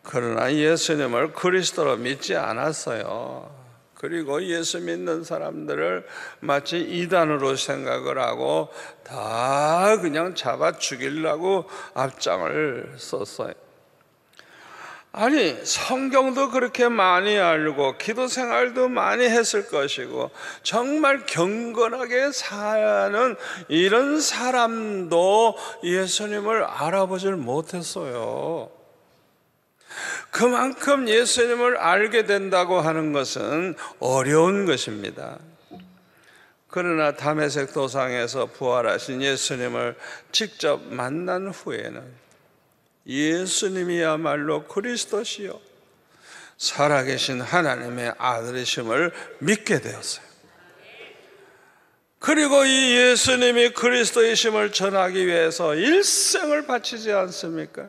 그러나 예수님을 그리스도로 믿지 않았어요. 그리고 예수 믿는 사람들을 마치 이단으로 생각을 하고 다 그냥 잡아 죽이려고 앞장을 썼어요. 아니, 성경도 그렇게 많이 알고 기도 생활도 많이 했을 것이고 정말 경건하게 사는 이런 사람도 예수님을 알아보질 못했어요. 그만큼 예수님을 알게 된다고 하는 것은 어려운 것입니다. 그러나 다메섹 도상에서 부활하신 예수님을 직접 만난 후에는 예수님이야말로 그리스도시요 살아계신 하나님의 아들이심을 믿게 되었어요. 그리고 이 예수님이 그리스도이심을 전하기 위해서 일생을 바치지 않습니까?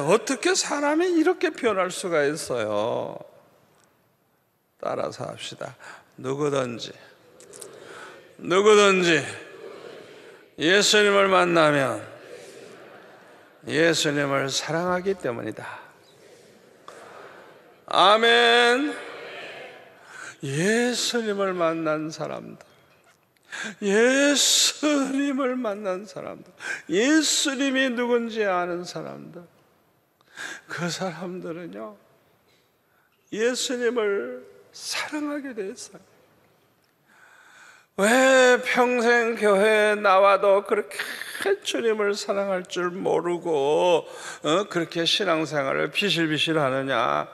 어떻게 사람이 이렇게 변할 수가 있어요? 따라서 합시다. 누구든지 예수님을 만나면 예수님을 사랑하기 때문이다. 아멘. 예수님을 만난 사람들, 예수님을 만난 사람들, 예수님이 누군지 아는 사람들, 그 사람들은요 예수님을 사랑하게 됐어요. 왜 평생 교회에 나와도 그렇게 주님을 사랑할 줄 모르고 그렇게 신앙생활을 비실비실 하느냐?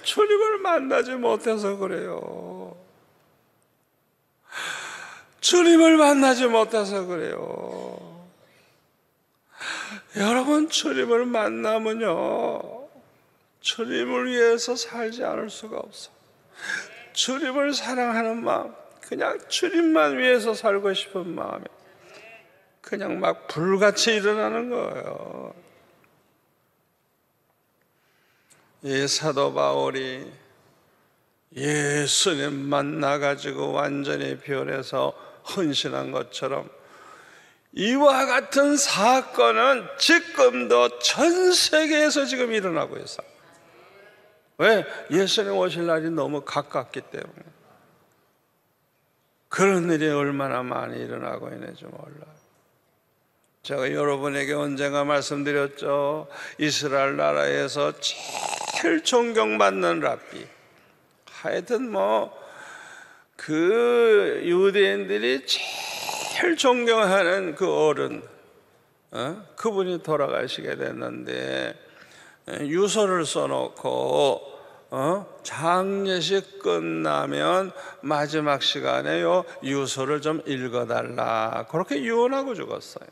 주님을 만나지 못해서 그래요. 주님을 만나지 못해서 그래요. 여러분, 주님을 만나면요 주님을 위해서 살지 않을 수가 없어. 주님을 사랑하는 마음, 그냥 주님만 위해서 살고 싶은 마음이 그냥 막 불같이 일어나는 거예요. 이 사도 바울이 예수님 만나가지고 완전히 변해서 헌신한 것처럼 이와 같은 사건은 지금도 전 세계에서 지금 일어나고 있어요. 왜? 예수님 오실 날이 너무 가깝기 때문에. 그런 일이 얼마나 많이 일어나고 있는지 몰라요. 제가 여러분에게 언젠가 말씀드렸죠. 이스라엘 나라에서 제일 존경받는 랍비, 하여튼 그 유대인들이 제일 존경하는 그 어른, 그분이 돌아가시게 됐는데 유서를 써놓고 장례식 끝나면 마지막 시간에 유서를 좀 읽어달라, 그렇게 유언하고 죽었어요.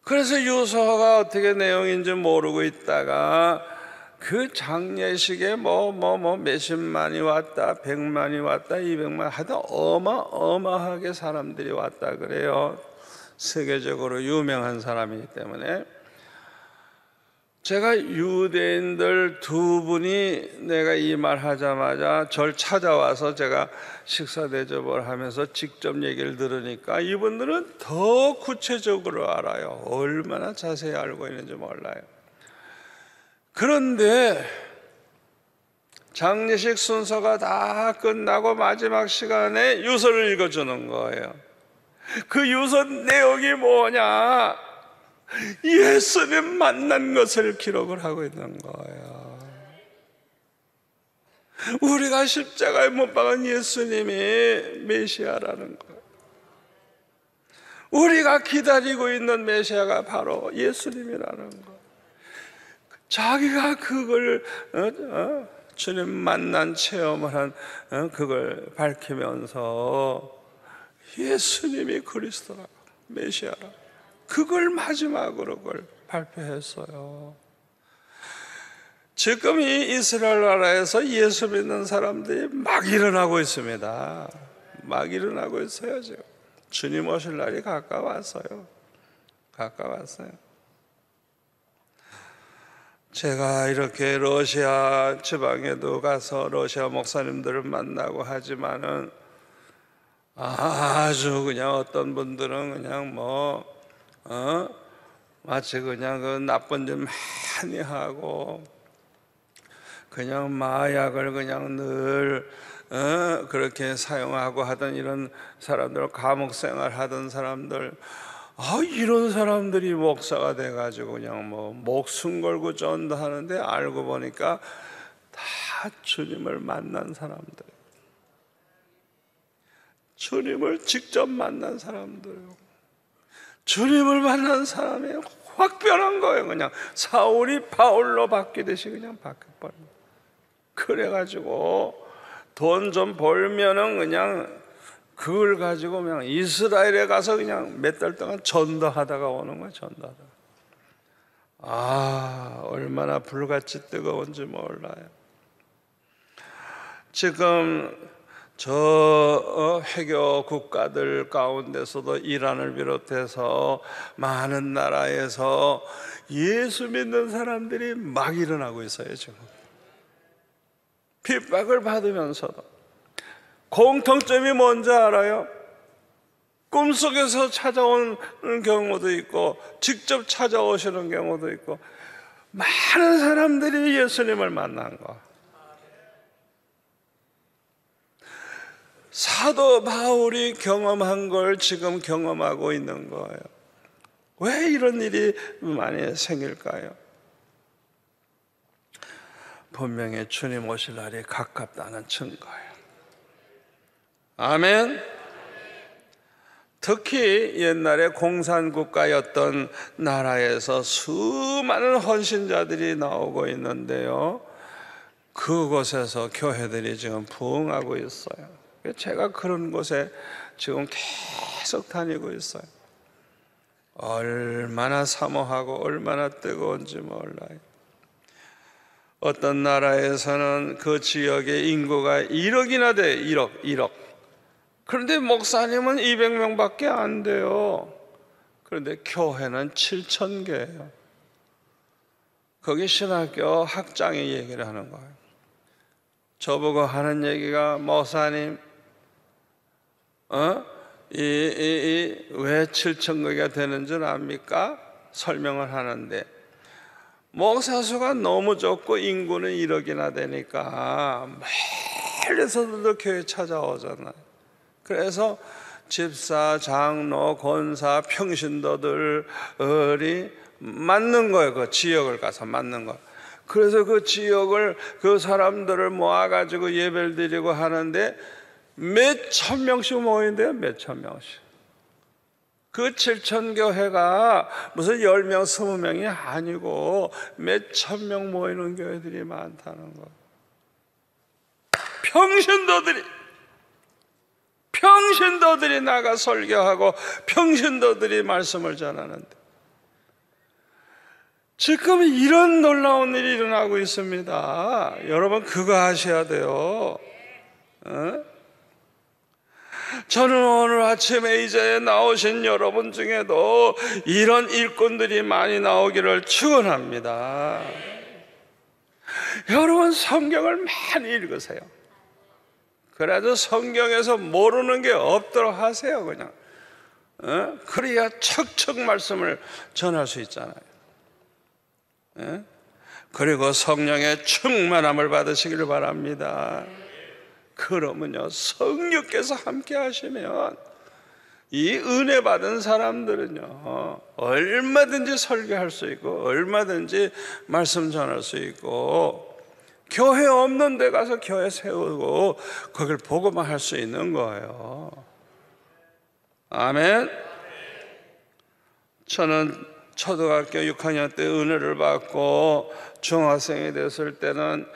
그래서 유서가 어떻게 내용인지 모르고 있다가 그 장례식에 몇십만이 왔다, 100만이 왔다, 200만, 하여튼 어마어마하게 사람들이 왔다 그래요. 세계적으로 유명한 사람이기 때문에. 제가 유대인들 두 분이 내가 이 말 하자마자 절 찾아와서 제가 식사 대접을 하면서 직접 얘기를 들으니까 이분들은 더 구체적으로 알아요. 얼마나 자세히 알고 있는지 몰라요. 그런데 장례식 순서가 다 끝나고 마지막 시간에 유서를 읽어주는 거예요. 그 유서 내용이 뭐냐? 예수님 만난 것을 기록을 하고 있는 거예요. 우리가 십자가에 못 박은 예수님이 메시아라는 거예요. 우리가 기다리고 있는 메시아가 바로 예수님이라는 거예요. 자기가 그걸 주님 만난 체험을 한 그걸 밝히면서 예수님이 그리스도라고, 메시아라고, 그걸 마지막으로 그걸 발표했어요. 지금 이 이스라엘 나라에서 예수 믿는 사람들이 막 일어나고 있습니다. 막 일어나고 있어요. 지금 주님 오실 날이 가까웠어요. 가까웠어요. 제가 이렇게 러시아 지방에도 가서 러시아 목사님들을 만나고 하지만은 아주 그냥 어떤 분들은 그냥 마치 그냥 그 나쁜 짓 많이 하고 그냥 마약을 그냥 늘 그렇게 사용하고 하던 이런 사람들, 감옥 생활 하던 사람들, 이런 사람들이 목사가 돼가지고 그냥 목숨 걸고 전도하는데 알고 보니까 다 주님을 만난 사람들, 주님을 직접 만난 사람들, 주님을 만난 사람이 확 변한 거예요. 그냥 사울이 바울로 바뀌듯이 그냥 바뀌어버린 거예요. 그래가지고 돈 좀 벌면은 그냥 그걸 가지고 그냥 이스라엘에 가서 그냥 몇 달 동안 전도하다가 오는 거예요. 전도하다가. 얼마나 불같이 뜨거운지 몰라요. 지금 저 회교 국가들 가운데서도 이란을 비롯해서 많은 나라에서 예수 믿는 사람들이 막 일어나고 있어요. 지금 핍박을 받으면서도 공통점이 뭔지 알아요? 꿈속에서 찾아오는 경우도 있고 직접 찾아오시는 경우도 있고 많은 사람들이 예수님을 만난 거. 사도 바울이 경험한 걸 지금 경험하고 있는 거예요. 왜 이런 일이 많이 생길까요? 분명히 주님 오실 날이 가깝다는 증거예요. 아멘. 특히 옛날에 공산국가였던 나라에서 수많은 헌신자들이 나오고 있는데요, 그곳에서 교회들이 지금 부흥하고 있어요. 제가 그런 곳에 지금 계속 다니고 있어요. 얼마나 사모하고 얼마나 뜨거운지 몰라요. 어떤 나라에서는 그 지역의 인구가 1억이나 돼요. 1억. 그런데 목사님은 200명밖에 안 돼요. 그런데 교회는 7,000개예요. 거기 신학교 학장이 얘기를 하는 거예요. 저보고 하는 얘기가, 목사님, 왜 7,000개가 되는 줄 압니까? 설명을 하는데, 목사수가 너무 적고 인구는 1억이나 되니까 멀리서도 교회 찾아오잖아요. 그래서 집사, 장로, 권사, 평신도들이 맞는 거예요. 그 지역을 가서 맞는 거. 그래서 그 지역을, 그 사람들을 모아가지고 예배를 드리고 하는데 몇 천 명씩 모인대요. 몇 천 명씩. 그 7천 교회가 무슨 10명, 20명이 아니고 몇 천 명 모이는 교회들이 많다는 거. 평신도들이 나가 설교하고 평신도들이 말씀을 전하는데 지금 이런 놀라운 일이 일어나고 있습니다. 여러분 그거 하셔야 돼요. 저는 오늘 아침에 이제 나오신 여러분 중에도 이런 일꾼들이 많이 나오기를 축원합니다. 여러분 성경을 많이 읽으세요. 그래도 성경에서 모르는 게 없도록 하세요. 그냥 그래야 척척 말씀을 전할 수 있잖아요. 그리고 성령의 충만함을 받으시기를 바랍니다. 그러면요 성령께서 함께 하시면 이 은혜 받은 사람들은요 얼마든지 설교할 수 있고 얼마든지 말씀 전할 수 있고 교회 없는 데 가서 교회 세우고 거길 보고만 할 수 있는 거예요. 아멘. 저는 초등학교 6학년 때 은혜를 받고 중학생이 됐을 때는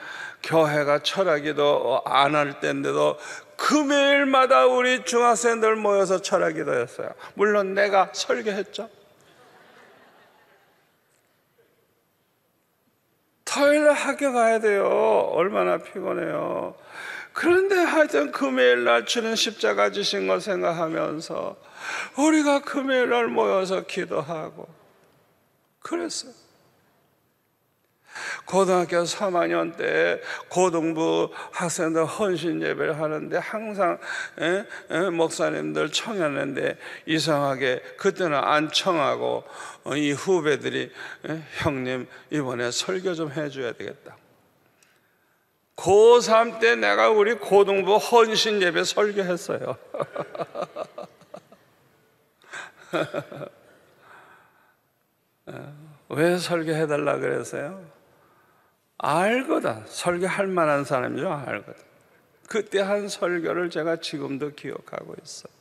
교회가 철학기도 안 할 때인데도 금요일마다 우리 중학생들 모여서 철학기도 했어요. 물론 내가 설교했죠. 토요일 학교 가야 돼요. 얼마나 피곤해요. 그런데 하여튼 금요일날 주는 십자가 지신 걸 생각하면서 우리가 금요일날 모여서 기도하고 그랬어요. 고등학교 3학년 때 고등부 학생들 헌신 예배를 하는데 항상 목사님들 청했는데 이상하게 그때는 안 청하고 이 후배들이 형님 이번에 설교 좀 해줘야 되겠다. 고3 때 내가 우리 고등부 헌신 예배 설교했어요. 왜 설교해달라 그랬어요? 알거든. 설교할 만한 사람이죠. 알거든. 그때 한 설교를 제가 지금도 기억하고 있어요.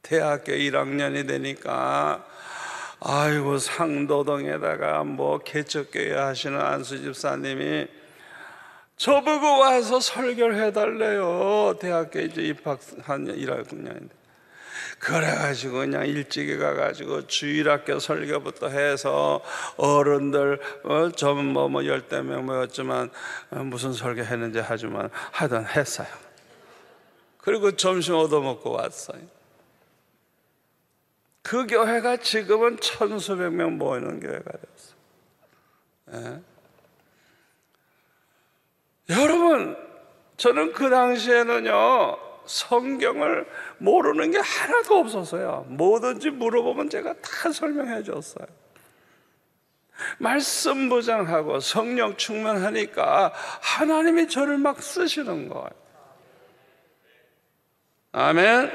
대학교 1학년이 되니까 아이고 상도동에다가 뭐 개척교회 하시는 안수 집사님이 저보고 와서 설교를 해달래요. 대학교 이제 입학한 1학년인데 그래가지고 그냥 일찍이 가가지고 주일학교 설교부터 해서 어른들 좀 뭐 열댓 명 모였지만 무슨 설교 했는지 하지만 하여튼 했어요. 그리고 점심 얻어먹고 왔어요. 그 교회가 지금은 천수백 명 모이는 교회가 됐어요. 여러분 저는 그 당시에는요 성경을 모르는 게 하나도 없었어요. 뭐든지 물어보면 제가 다 설명해 줬어요. 말씀 무장하고 성령 충만하니까 하나님이 저를 막 쓰시는 거예요. 아멘.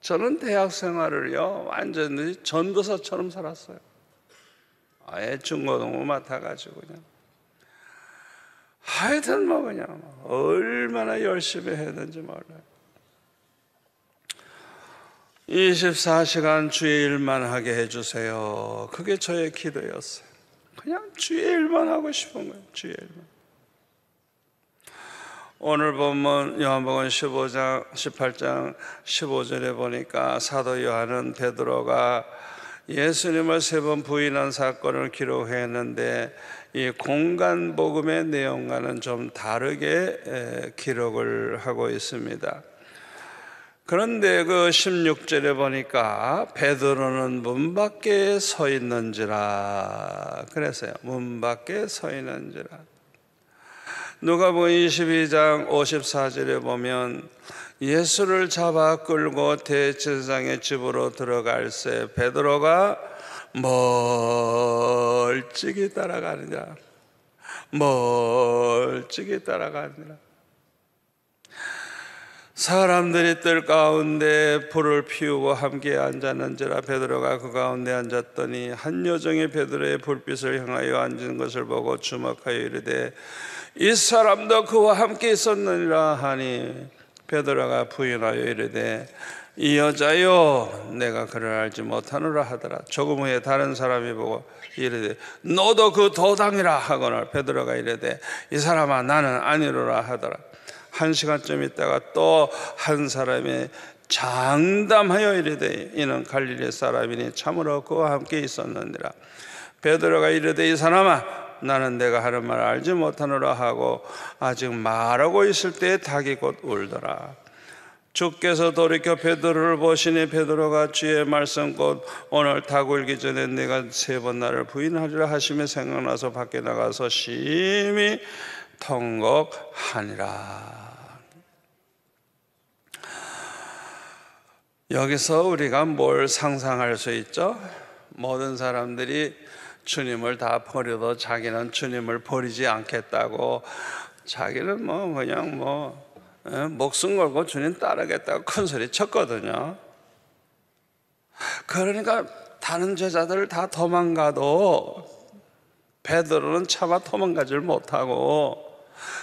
저는 대학 생활을요 완전히 전도사처럼 살았어요. 아예 중고등부 맡아가지고 그냥 하여튼 뭐 그냥 얼마나 열심히 했는지 몰라요. 24시간 주의 일만 하게 해주세요. 그게 저의 기도였어요. 그냥 주의 일만 하고 싶은 거예요. 주의 일만. 오늘 본문 요한복음 15장 18장 15절에 보니까 사도 요한은 베드로가 예수님을 3번 부인한 사건을 기록했는데 이 공간 복음의 내용과는 좀 다르게 기록을 하고 있습니다. 그런데 그 16절에 보니까 베드로는 문 밖에 서 있는지라 그랬어요. 문 밖에 서 있는지라. 누가복음 22장 54절에 보면 예수를 잡아 끌고 대제사장의 집으로 들어갈새 베드로가 멀찍이 따라가느니라. 멀찍이 따라가느니라. 사람들이 뜰 가운데 불을 피우고 함께 앉았는지라. 베드로가 그 가운데 앉았더니 한 여종이 베드로의 불빛을 향하여 앉은 것을 보고 주목하여 이르되 이 사람도 그와 함께 있었느니라 하니, 베드로가 부인하여 이르되 이 여자여, 내가 그를 알지 못하노라 하더라. 조금 후에 다른 사람이 보고 이르되 너도 그 도당이라 하거늘 베드로가 이르되 이 사람아, 나는 아니로라 하더라. 1시간쯤 있다가 또 한 사람이 장담하여 이르되 이는 갈릴리 사람이니 참으로 그와 함께 있었느니라. 베드로가 이르되 이 사람아, 나는 내가 하는 말을 알지 못하노라 하고 아직 말하고 있을 때에 닭이 곧 울더라. 주께서 돌이켜 베드로를 보시니 베드로가 주의 말씀 곧 오늘 닭 울기 전에 내가 3번 나를 부인하리라 하시며 생각나서 밖에 나가서 심히 통곡하니라. 여기서 우리가 뭘 상상할 수 있죠? 모든 사람들이 주님을 다 버려도 자기는 주님을 버리지 않겠다고, 자기는 그냥 목숨 걸고 주님 따르겠다고 큰 소리 쳤거든요. 그러니까 다른 제자들 다 도망가도 베드로는 차마 도망가질 못하고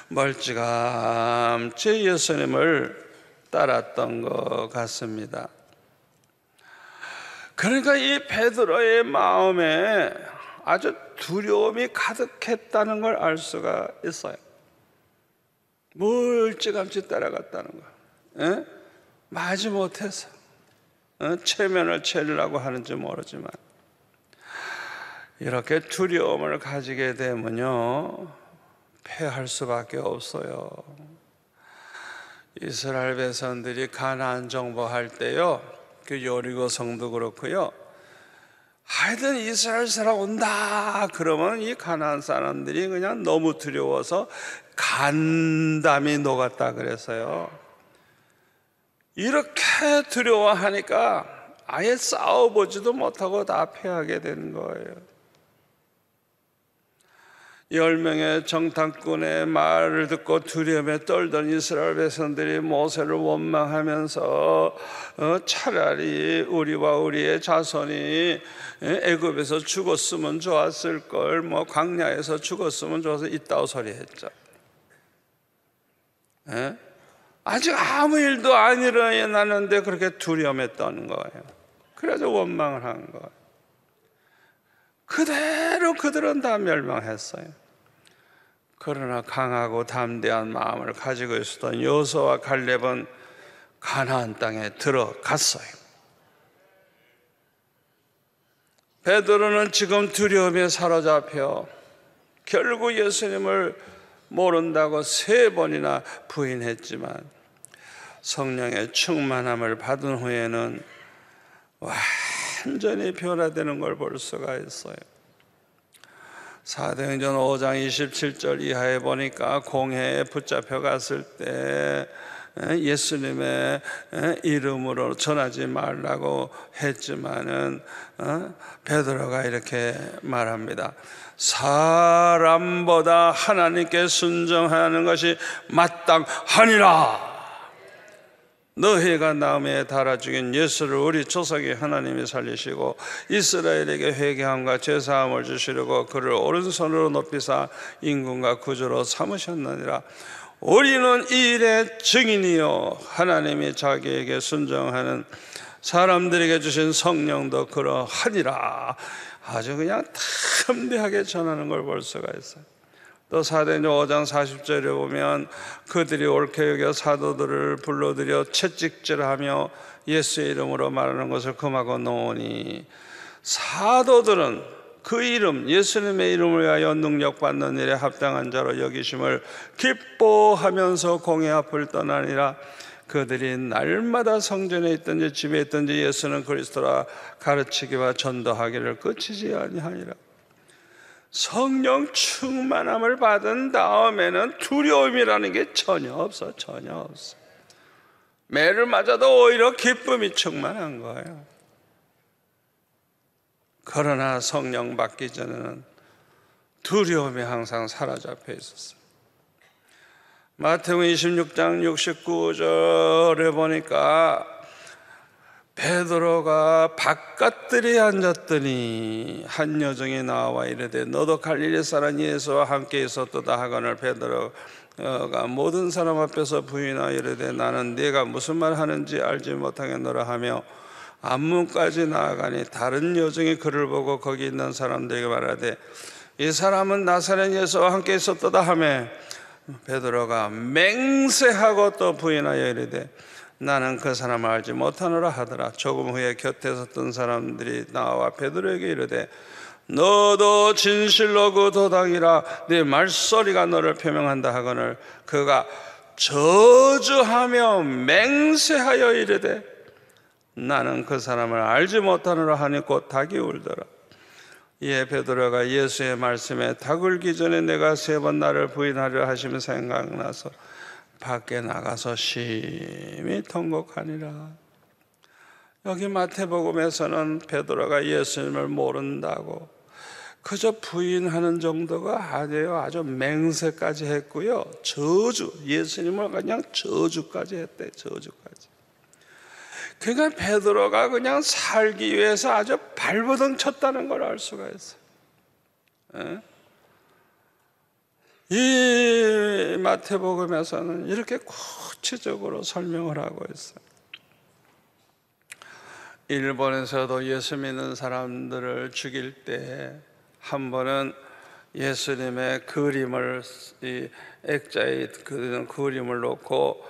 멀찌감치 예수님을 따랐던 것 같습니다. 그러니까 이 베드로의 마음에 아주 두려움이 가득했다는 걸 알 수가 있어요. 멀찌감치 따라갔다는 거. 마지 못해서 체면을 채우려고 하는지 모르지만 이렇게 두려움을 가지게 되면요, 패할 수밖에 없어요. 이스라엘 백성들이 가나안 정복할 때요, 그 여리고 성도 그렇고요, 하여튼 이스라엘 사람 온다 그러면 이 가나안 사람들이 그냥 너무 두려워서 간담이 녹았다 그래서요. 이렇게 두려워하니까 아예 싸워보지도 못하고 다 패하게 되는 거예요. 10명의 정탐꾼의 말을 듣고 두려움에 떨던 이스라엘 백성들이 모세를 원망하면서 차라리 우리와 우리의 자손이 애굽에서 죽었으면 좋았을 걸, 광야에서 죽었으면 좋아서 이따오 소리 했죠. 아직 아무 일도 안 일어났는데 그렇게 두려움에 떠는 거예요. 그래서 원망을 한 거예요. 그대로 그들은 다 멸망했어요. 그러나 강하고 담대한 마음을 가지고 있었던 여호수아와 갈렙은 가나안 땅에 들어갔어요. 베드로는 지금 두려움에 사로잡혀 결국 예수님을 모른다고 3번이나 부인했지만 성령의 충만함을 받은 후에는 완전히 변화되는 걸 볼 수가 있어요. 사도행전 5장 27절 이하에 보니까 공회에 붙잡혀 갔을 때 예수님의 이름으로 전하지 말라고 했지만은 베드로가 이렇게 말합니다. 사람보다 하나님께 순종하는 것이 마땅하니라. 너희가 남에 달아 죽인 예수를 우리 조상의 하나님이 살리시고 이스라엘에게 회개함과 죄사함을 주시려고 그를 오른손으로 높이사 임금과 구주로 삼으셨느니라. 우리는 이 일의 증인이요 하나님이 자기에게 순종하는 사람들에게 주신 성령도 그러하니라. 아주 그냥 담대하게 전하는 걸 볼 수가 있어요. 또 사도행전 5장 40절에 보면 그들이 옳게 여겨 사도들을 불러들여 채찍질하며 예수의 이름으로 말하는 것을 금하고 놓으니, 사도들은 그 이름 예수님의 이름을 위하여 능력받는 일에 합당한 자로 여기심을 기뻐하면서 공회 앞을 떠나니라. 그들이 날마다 성전에 있든지 집에 있든지 예수는 그리스도라 가르치기와 전도하기를 그치지 아니하니라. 성령 충만함을 받은 다음에는 두려움이라는 게 전혀 없어. 매를 맞아도 오히려 기쁨이 충만한 거예요. 그러나 성령 받기 전에는 두려움이 항상 사로잡혀 있었어요. 마태복음 26장 69절에 보니까 베드로가 바깥들이 앉았더니 한 여종이 나와 이르되 너도 갈릴리 사람 예수와 함께 있었도다 하거늘 베드로가 모든 사람 앞에서 부인하여 이르되 나는 네가 무슨 말 하는지 알지 못하겠노라 하며 앞문까지 나아가니 다른 여종이 그를 보고 거기 있는 사람들에게 말하되 이 사람은 나사렛 예수와 함께 있었도다 하며 베드로가 맹세하고 또 부인하여 이르되 나는 그 사람을 알지 못하노라 하더라. 조금 후에 곁에 섰던 사람들이 나와 베드로에게 이르되 너도 진실로 그 도당이라 네 말소리가 너를 표명한다 하거늘 그가 저주하며 맹세하여 이르되 나는 그 사람을 알지 못하노라 하니 곧 닭이 울더라. 이에 베드로가 예수의 말씀에 닭 울기 전에 내가 3번 나를 부인하려 하시면 생각나서 밖에 나가서 심히 통곡하니라. 여기 마태복음에서는 베드로가 예수님을 모른다고 그저 부인하는 정도가 아니에요. 아주 맹세까지 했고요. 저주, 예수님을 그냥 저주까지 했대. 저주까지. 그러니까 베드로가 그냥 살기 위해서 아주 발버둥 쳤다는 걸 알 수가 있어요. 이 마태복음에서는 이렇게 구체적으로 설명을 하고 있어요. 일본에서도 예수 믿는 사람들을 죽일 때 한 번은 예수님의 그림을 이 액자에 그림을 놓고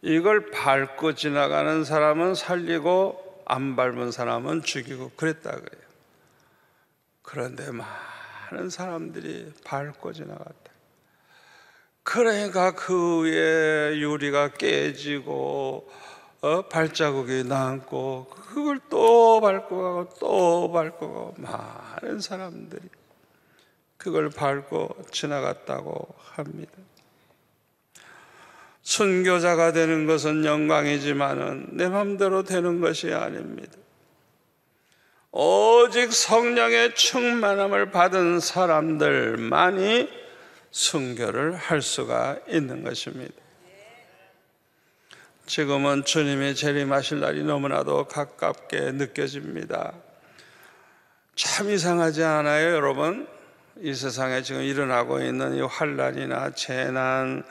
이걸 밟고 지나가는 사람은 살리고 안 밟은 사람은 죽이고 그랬다 그래요. 그런데 많은 사람들이 밟고 지나갔다. 그러니까 그 위에 유리가 깨지고 발자국이 남고 그걸 또 밟고 가고 또 밟고 가고 많은 사람들이 그걸 밟고 지나갔다고 합니다. 순교자가 되는 것은 영광이지만은 내 맘대로 되는 것이 아닙니다. 오직 성령의 충만함을 받은 사람들만이 순교를 할 수가 있는 것입니다. 지금은 주님이 재림하실 날이 너무나도 가깝게 느껴집니다. 참 이상하지 않아요, 여러분? 이 세상에 지금 일어나고 있는 이 환난이나 재난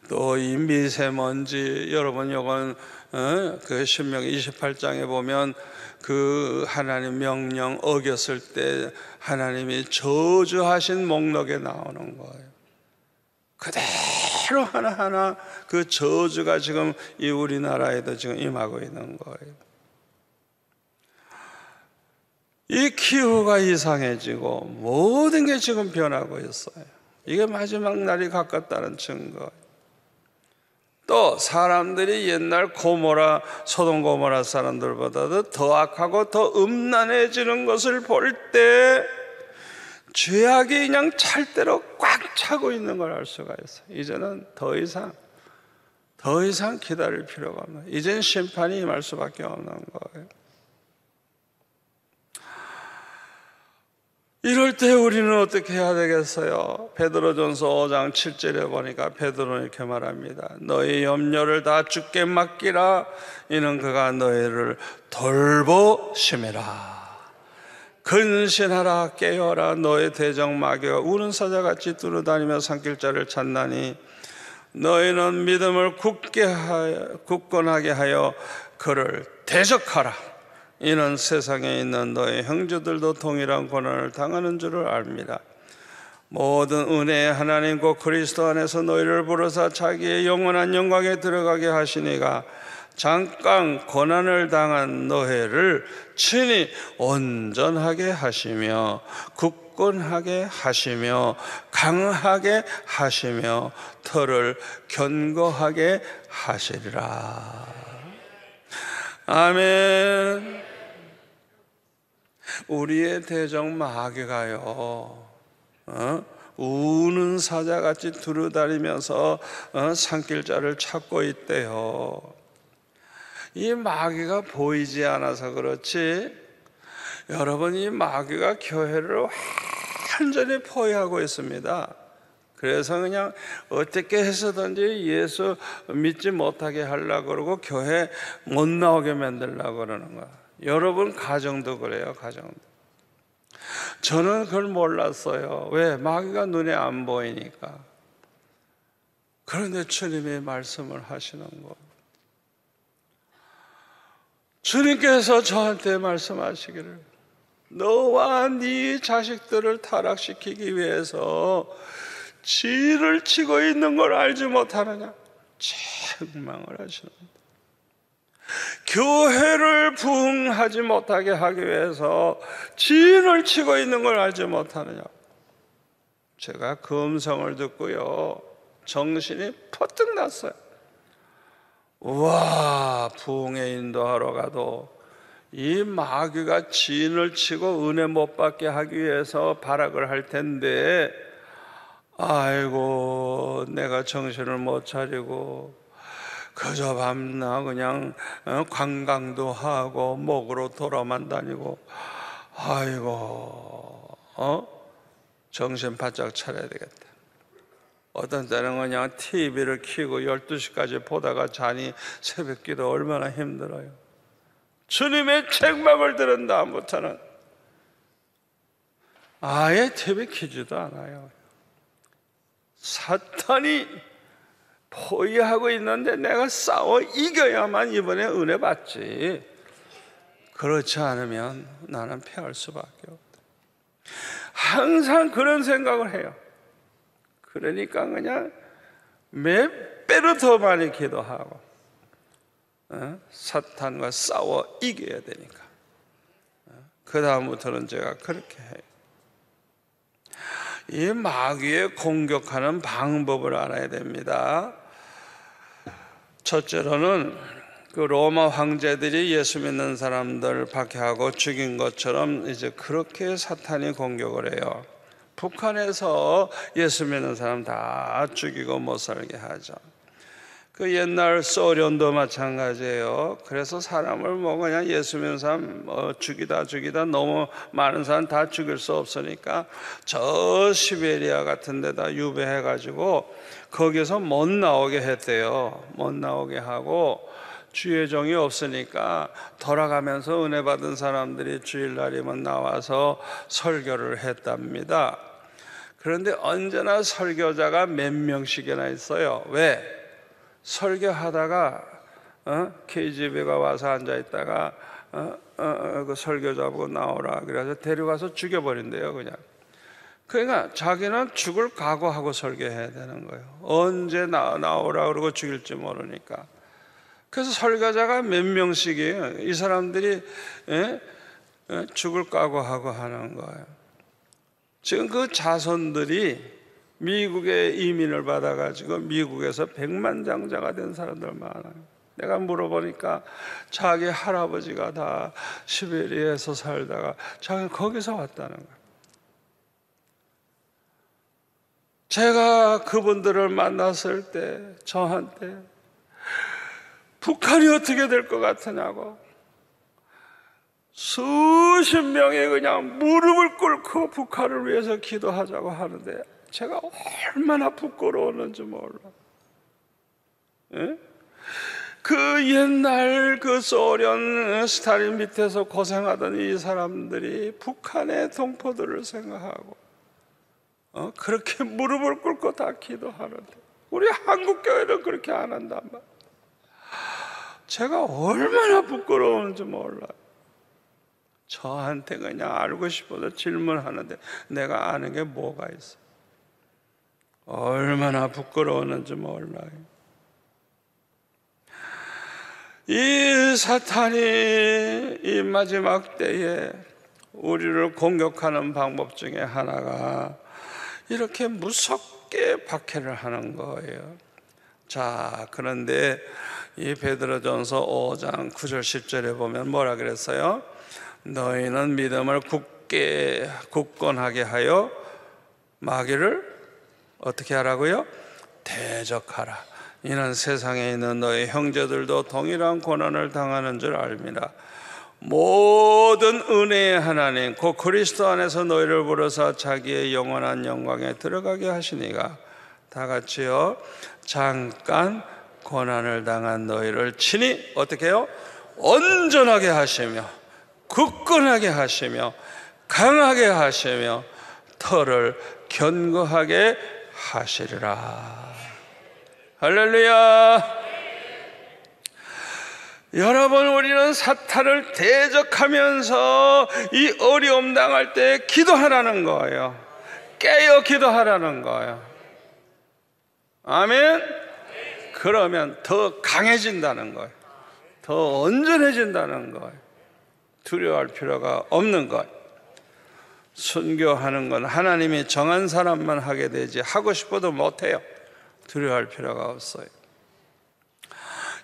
또 이 미세먼지 여러분 요건 그 신명기 28장에 보면 그 하나님 명령 어겼을 때 하나님이 저주하신 목록에 나오는 거예요. 그대로 하나하나 그 저주가 지금 이 우리나라에도 지금 임하고 있는 거예요. 이 기후가 이상해지고 모든 게 지금 변하고 있어요. 이게 마지막 날이 가깝다는 증거예요. 또 사람들이 옛날 소돔 고모라 사람들보다도 더 악하고 더 음란해지는 것을 볼 때 죄악이 그냥 찰대로 꽉 차고 있는 걸 알 수가 있어요. 이제는 더 이상 기다릴 필요가 없는, 이젠 심판이 임할 수밖에 없는 거예요. 이럴 때 우리는 어떻게 해야 되겠어요? 베드로전서 5장 7절에 보니까 베드로는 이렇게 말합니다. 너희 염려를 다 주께 맡기라. 이는 그가 너희를 돌보심이라. 근신하라, 깨어라. 너의 대적 마귀가 우는 사자같이 두루다니며 산길자를 찾나니 너희는 믿음을 굳건하게 하여 그를 대적하라. 이는 세상에 있는 너의 형제들도 동일한 고난을 당하는 줄을 압니다. 모든 은혜의 하나님 곧 그리스도 안에서 너희를 부르사 자기의 영원한 영광에 들어가게 하시니가 잠깐 고난을 당한 너희를 친히 온전하게 하시며 굳건하게 하시며 강하게 하시며 털을 견고하게 하시리라. 아멘. 우리의 대적 마귀가요 우는 사자같이 두루다니면서 산길자를 찾고 있대요. 이 마귀가 보이지 않아서 그렇지 여러분, 이 마귀가 교회를 완전히 포위하고 있습니다. 그래서 그냥 어떻게 해서든지 예수 믿지 못하게 하려고 그러고 교회 못 나오게 만들려고 그러는 거야. 여러분 가정도 그래요. 가정도. 저는 그걸 몰랐어요. 왜? 마귀가 눈에 안 보이니까. 그런데 주님이 말씀을 하시는 거. 주님께서 저한테 말씀하시기를, 너와 네 자식들을 타락시키기 위해서 진을 치고 있는 걸 알지 못하느냐? 책망을 하시는데, 교회를 부흥하지 못하게 하기 위해서 진을 치고 있는 걸 알지 못하느냐? 제가 그 음성을 듣고요, 정신이 퍼뜩 났어요. 와, 부흥에 인도하러 가도 이 마귀가 진을 치고 은혜 못 받게 하기 위해서 발악을 할 텐데, 아이고 내가 정신을 못 차리고 그저 밤낮 그냥 관광도 하고 목으로 돌아만 다니고, 아이고 정신 바짝 차려야 되겠다. 어떤 때는 그냥 TV를 켜고 12시까지 보다가 자니 새벽기도 얼마나 힘들어요. 주님의 책망을 들은 다음부터는 아예 TV 켜지도 않아요. 사탄이 포위하고 있는데 내가 싸워 이겨야만 이번에 은혜 받지, 그렇지 않으면 나는 패할 수밖에 없다. 항상 그런 생각을 해요. 그러니까 그냥 몇 배로 더 많이 기도하고 사탄과 싸워 이겨야 되니까. 그 다음부터는 제가 그렇게 해요. 이 마귀에 공격하는 방법을 알아야 됩니다. 첫째로는 그 로마 황제들이 예수 믿는 사람들 박해하고 죽인 것처럼 이제 그렇게 사탄이 공격을 해요. 북한에서 예수 믿는 사람 다 죽이고 못 살게 하죠. 그 옛날 소련도 마찬가지예요. 그래서 사람을 뭐 그냥 예수 믿는 사람 죽이다 너무 많은 사람 다 죽일 수 없으니까 저 시베리아 같은 데다 유배해가지고 거기서 못 나오게 했대요. 못 나오게 하고 주의 종이 없으니까 돌아가면서 은혜 받은 사람들이 주일날이면 나와서 설교를 했답니다. 그런데 언제나 설교자가 몇 명씩이나 있어요. 왜? 설교하다가 KGB가 와서 앉아있다가 그 설교자 보고 나오라 그래서 데려가서 죽여버린대요. 그냥. 그러니까 자기는 죽을 각오하고 설교해야 되는 거예요. 언제 나오라 그러고 죽일지 모르니까. 그래서 설교자가 몇 명씩이에요. 이 사람들이 죽을 각오하고 하는 거예요. 지금 그 자손들이 미국에 이민을 받아가지고 미국에서 백만장자가 된 사람들 많아요. 내가 물어보니까 자기 할아버지가 다 시베리아에서 살다가 자기는 거기서 왔다는 거예요. 제가 그분들을 만났을 때 저한테 북한이 어떻게 될 것 같으냐고 수십 명이 그냥 무릎을 꿇고 북한을 위해서 기도하자고 하는데 제가 얼마나 부끄러웠는지 몰라. 예? 그 옛날 그 소련 스탈린 밑에서 고생하던 이 사람들이 북한의 동포들을 생각하고 그렇게 무릎을 꿇고 다 기도하는데 우리 한국 교회는 그렇게 안 한단 말이야. 제가 얼마나 부끄러운지 몰라요. 저한테 그냥 알고 싶어서 질문하는데 내가 아는 게 뭐가 있어. 얼마나 부끄러웠는지 몰라요. 이 사탄이 이 마지막 때에 우리를 공격하는 방법 중에 하나가 이렇게 무섭게 박해를 하는 거예요. 자, 그런데 이 베드로전서 5장 9절 10절에 보면 뭐라 그랬어요? 너희는 믿음을 굳건하게 하여 마귀를 어떻게 하라고요? 대적하라. 이는 세상에 있는 너희 형제들도 동일한 고난을 당하는 줄 알미라. 모든 은혜의 하나님 곧 그리스도 안에서 너희를 부르사 자기의 영원한 영광에 들어가게 하시니가 다 같이요. 잠깐 고난을 당한 너희를 친히 어떻게 해요? 온전하게 하시며 굳건하게 하시며 강하게 하시며 터를 견고하게 하시리라. 할렐루야. 여러분, 우리는 사탄을 대적하면서 이 어려움 당할 때 기도하라는 거예요. 깨어 기도하라는 거예요. 아멘. 그러면 더 강해진다는 거예요. 더 온전해진다는 거예요. 두려워할 필요가 없는 거예요. 순교하는 건 하나님이 정한 사람만 하게 되지 하고 싶어도 못해요. 두려워할 필요가 없어요.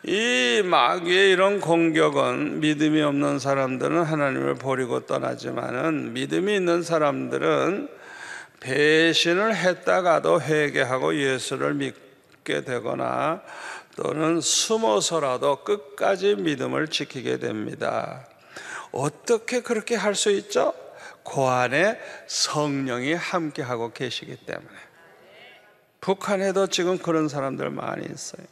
이 마귀의 이런 공격은 믿음이 없는 사람들은 하나님을 버리고 떠나지만은 믿음이 있는 사람들은 배신을 했다가도 회개하고 예수를 믿게 되거나 또는 숨어서라도 끝까지 믿음을 지키게 됩니다. 어떻게 그렇게 할 수 있죠? 그 안에 성령이 함께하고 계시기 때문에. 북한에도 지금 그런 사람들 많이 있어요.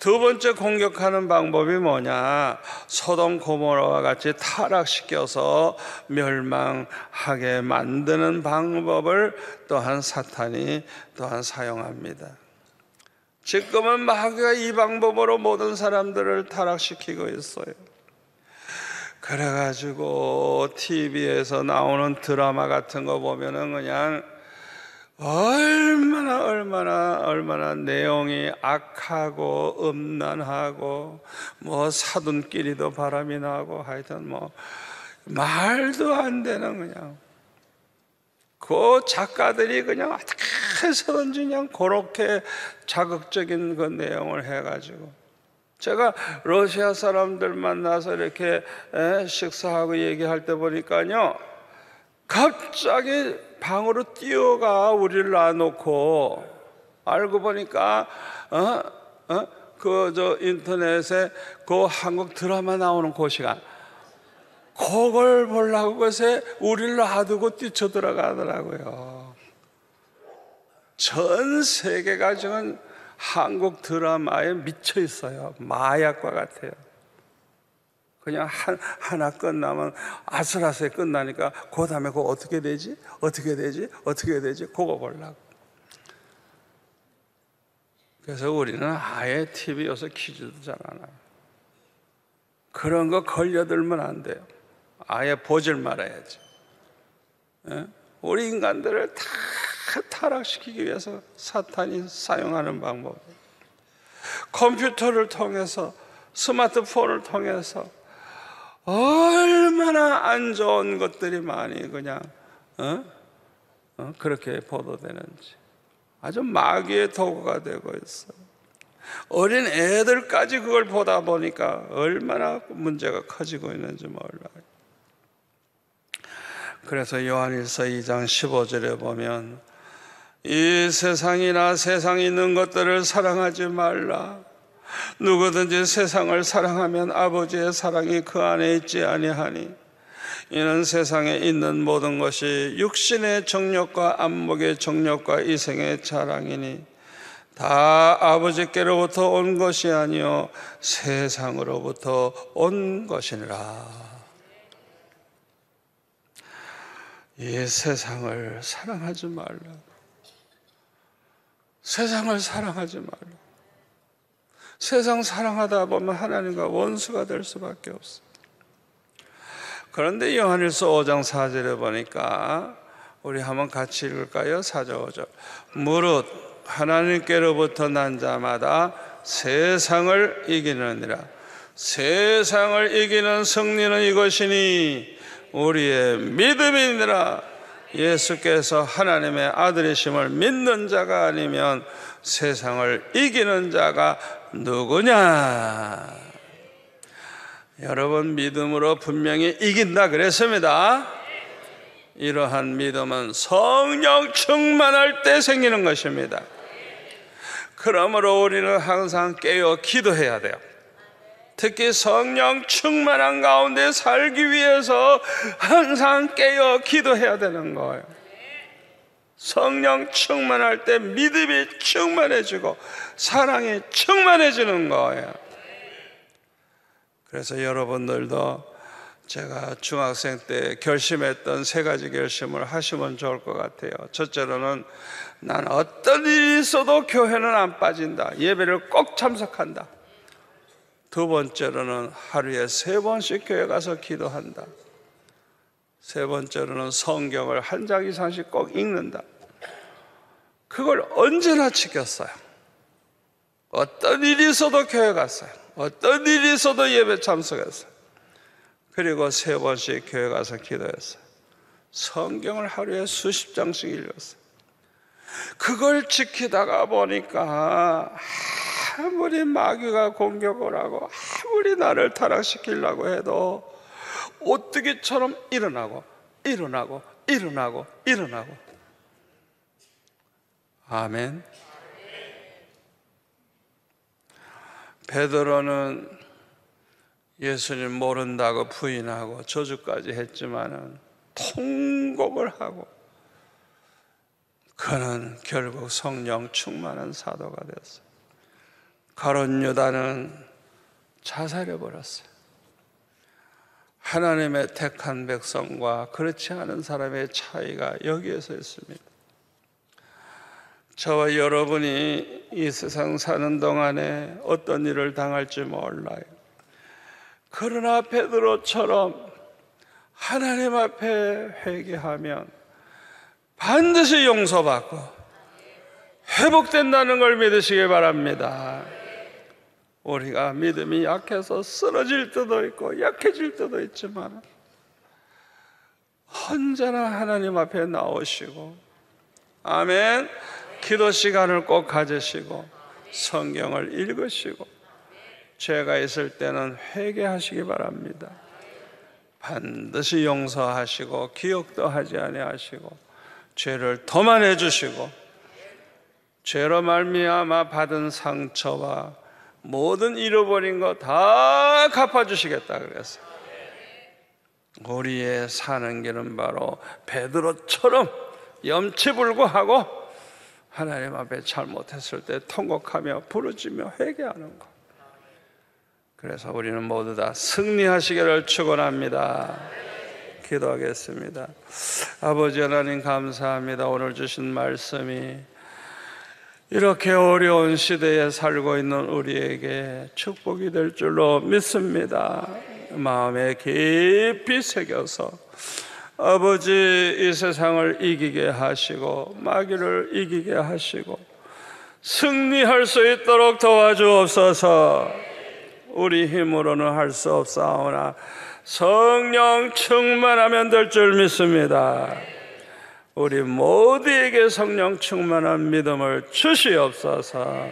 두 번째 공격하는 방법이 뭐냐? 소돔 고모라와 같이 타락시켜서 멸망하게 만드는 방법을 또한 사탄이 또한 사용합니다. 지금은 마귀가 이 방법으로 모든 사람들을 타락시키고 있어요. 그래가지고 TV에서 나오는 드라마 같은 거 보면은 그냥 얼마나 내용이 악하고 음란하고 뭐 사돈끼리도 바람이 나고 하여튼 뭐 말도 안 되는 그냥 그 작가들이 그냥 어떻게 해서든지 그냥 그렇게 자극적인 그 내용을 해가지고 제가 러시아 사람들 만나서 이렇게 식사하고 얘기할 때 보니까요 갑자기 방으로 뛰어가 우리를 놔놓고 알고 보니까 인터넷에 그 한국 드라마 나오는 그 시간 그걸 보려고 그것에 우리를 놔두고 뛰쳐들어가더라고요. 전 세계가 지금 한국 드라마에 미쳐 있어요. 마약과 같아요. 그냥 하나 끝나면 아슬아슬 끝나니까 그 다음에 그거 어떻게 되지? 그거 보려고. 그래서 우리는 아예 TV 요새 키지도 잘 않아요. 그런 거 걸려들면 안 돼요. 아예 보질 말아야지. 우리 인간들을 다 타락시키기 위해서 사탄이 사용하는 방법. 컴퓨터를 통해서 스마트폰을 통해서 얼마나 안 좋은 것들이 많이 그냥 그렇게 보도되는지 아주 마귀의 도구가 되고 있어요. 어린 애들까지 그걸 보다 보니까 얼마나 문제가 커지고 있는지 몰라요. 그래서 요한일서 2장 15절에 보면 이 세상이나 세상에 있는 것들을 사랑하지 말라. 누구든지 세상을 사랑하면 아버지의 사랑이 그 안에 있지 아니하니 이는 세상에 있는 모든 것이 육신의 정욕과 안목의 정욕과 이생의 자랑이니 다 아버지께로부터 온 것이 아니요 세상으로부터 온 것이니라. 이 세상을 사랑하지 말라. 세상을 사랑하지 말라. 세상 사랑하다 보면 하나님과 원수가 될 수밖에 없어. 그런데 요한일서 5장 4절에 보니까 우리 한번 같이 읽을까요? 4절 5절. 무릇 하나님께로부터 난 자마다 세상을 이기느니라. 세상을 이기는 승리는 이것이니 우리의 믿음이니라. 예수께서 하나님의 아들이심을 믿는 자가 아니면 세상을 이기는 자가 누구냐? 여러분, 믿음으로 분명히 이긴다 그랬습니다. 이러한 믿음은 성령 충만할 때 생기는 것입니다. 그러므로 우리는 항상 깨어 기도해야 돼요. 특히 성령 충만한 가운데 살기 위해서 항상 깨어 기도해야 되는 거예요. 성령 충만할 때 믿음이 충만해지고 사랑이 충만해지는 거예요. 그래서 여러분들도 제가 중학생 때 결심했던 3가지 결심을 하시면 좋을 것 같아요. 첫째로는 난 어떤 일이 있어도 교회는 안 빠진다. 예배를 꼭 참석한다. 두 번째로는 하루에 3번씩 교회 가서 기도한다. 세 번째로는 성경을 한 장 이상씩 꼭 읽는다. 그걸 언제나 지켰어요. 어떤 일이 있어도 교회 갔어요. 어떤 일이 있어도 예배 참석했어요. 그리고 3번씩 교회 가서 기도했어요. 성경을 하루에 수십 장씩 읽었어요. 그걸 지키다가 보니까 아무리 마귀가 공격을 하고 아무리 나를 타락시키려고 해도 오뚜기처럼 일어나고 아멘. 베드로는 예수님 모른다고 부인하고 저주까지 했지만은 통곡을 하고 그는 결국 성령 충만한 사도가 됐어요. 가룟 유다는 자살해 버렸어요. 하나님의 택한 백성과 그렇지 않은 사람의 차이가 여기에서 있습니다. 저와 여러분이 이 세상 사는 동안에 어떤 일을 당할지 몰라요. 그러나 베드로처럼 하나님 앞에 회개하면 반드시 용서받고 회복된다는 걸 믿으시기 바랍니다. 우리가 믿음이 약해서 쓰러질 때도 있고 약해질 때도 있지만 언제나 하나님 앞에 나오시고 아멘. 기도 시간을 꼭 가지시고 성경을 읽으시고 죄가 있을 때는 회개하시기 바랍니다. 반드시 용서하시고 기억도 하지 아니하시고 죄를 도만해 주시고 죄로 말미암아 받은 상처와 모든 잃어버린 거 다 갚아주시겠다 그랬어요. 우리의 사는 길은 바로 베드로처럼 염치불구하고 하나님 앞에 잘못했을 때 통곡하며 부르짖며 회개하는 것. 그래서 우리는 모두 다 승리하시기를 축원합니다. 기도하겠습니다. 아버지 하나님 감사합니다. 오늘 주신 말씀이 이렇게 어려운 시대에 살고 있는 우리에게 축복이 될 줄로 믿습니다. 마음에 깊이 새겨서 아버지 이 세상을 이기게 하시고 마귀를 이기게 하시고 승리할 수 있도록 도와주옵소서. 우리 힘으로는 할 수 없사오나 성령 충만하면 될 줄 믿습니다. 우리 모두에게 성령 충만한 믿음을 주시옵소서.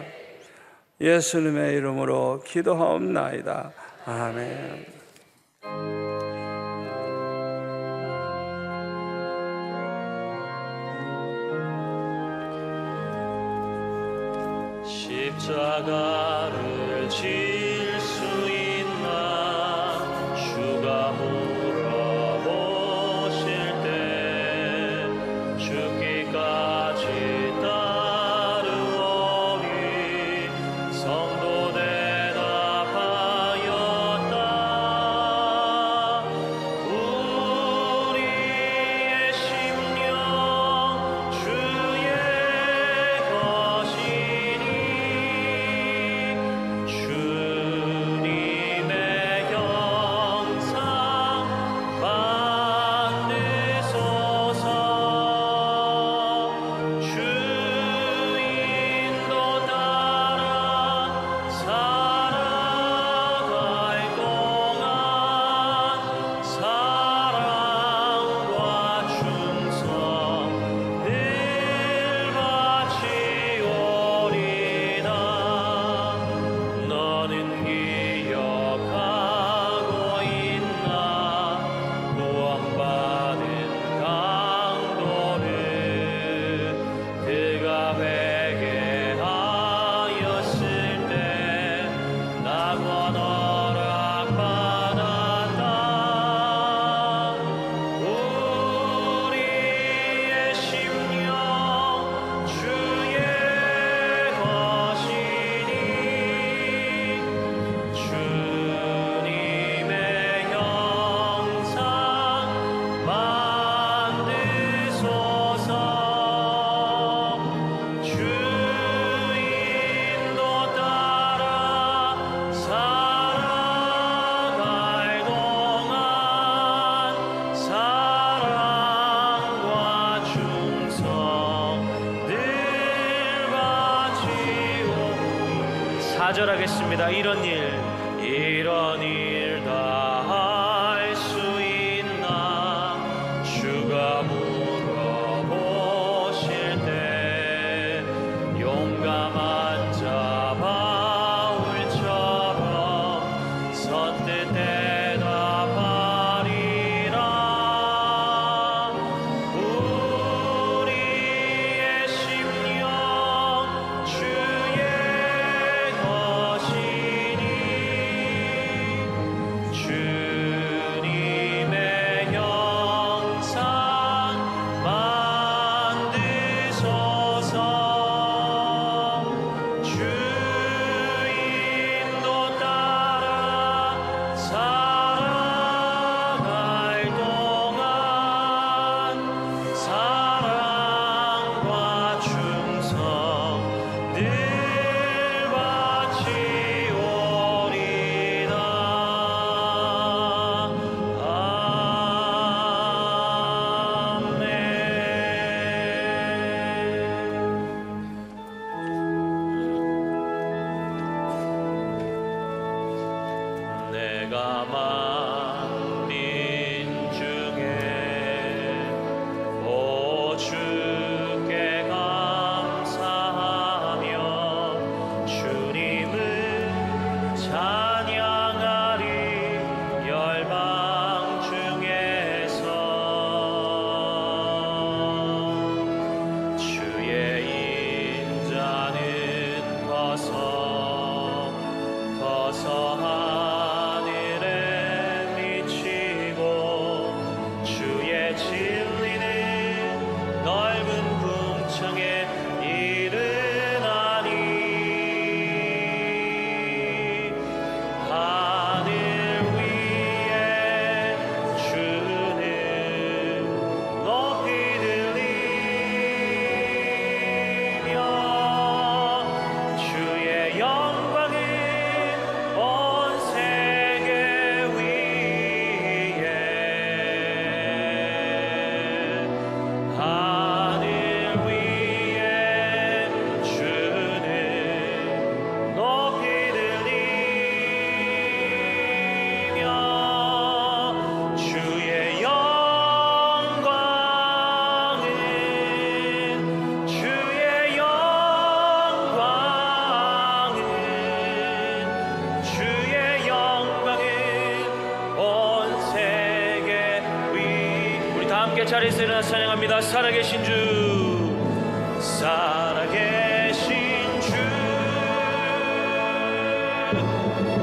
예수님의 이름으로 기도하옵나이다. 아멘. 십자가를 질 수 있나 주가 물어보실 때 죽기까지 따르오니 성도 대답하였다. 우리의 심령 주의 것이니 주 가절하겠습니다. 이런 일 다 할 수 있나? 주가 물어보실 때 용감한 자 바울처럼 선뜻 대답하리라. 우리의 심령 주의 것이니 주님의 형상 만드소서. 주 인도 따라 살아갈 동안 사랑과 충성 늘 바치오리다. 아멘. 내가 만민 중에 오 주께 감사하며 주님을 찬양하리. 열방 중에서 주의 인자는 커서 하늘에 미치고 주의 진리는 넓은 궁창에 이르나니. 하늘 위에 주는 높이 들리며 주의 영광은 온 세계 위에. 하늘 위에 주는 높이 들리며 주의 영광은 온 세계 위. 우리 다 함께 자리에서 일어나 찬양합니다. 살아계신 주, 살아계신 주,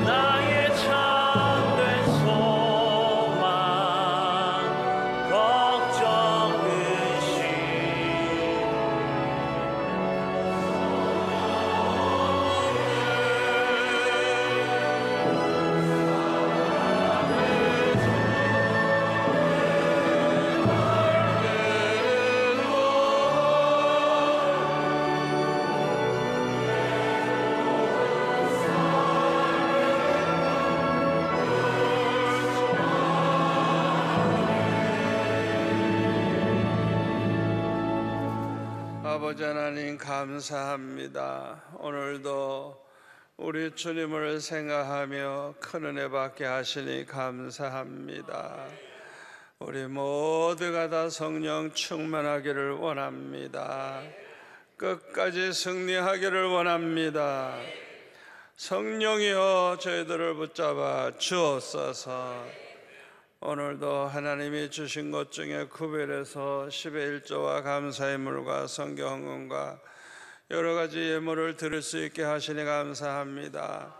나의 참된 소망, 걱정 근심. 아버지 하나님 감사합니다. 오늘도 우리 주님을 생각하며 큰 은혜 받게 하시니 감사합니다. 우리 모두가 다 성령 충만하기를 원합니다. 끝까지 승리하기를 원합니다. 성령이여 저희들을 붙잡아 주옵소서. 오늘도 하나님이 주신 것 중에 구별해서 10의 1조와 감사의 물과 성경 헌금과 여러 가지 예물을 드릴 수 있게 하시니 감사합니다.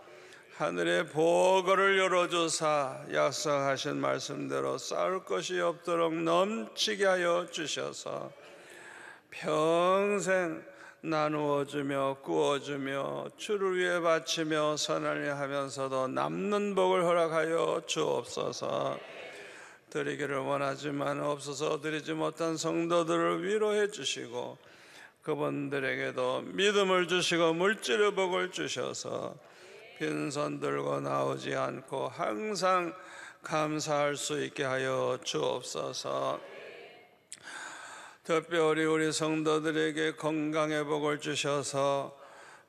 하늘의 보고를 열어주사 약속하신 말씀대로 쌓을 것이 없도록 넘치게 하여 주셔서 평생 나누어주며 구워주며 주를 위해 바치며 선을 하면서도 남는 복을 허락하여 주옵소서. 드리기를 원하지만 없어서 드리지 못한 성도들을 위로해 주시고 그분들에게도 믿음을 주시고 물질의 복을 주셔서 빈손 들고 나오지 않고 항상 감사할 수 있게 하여 주옵소서. 특별히 우리 성도들에게 건강의 복을 주셔서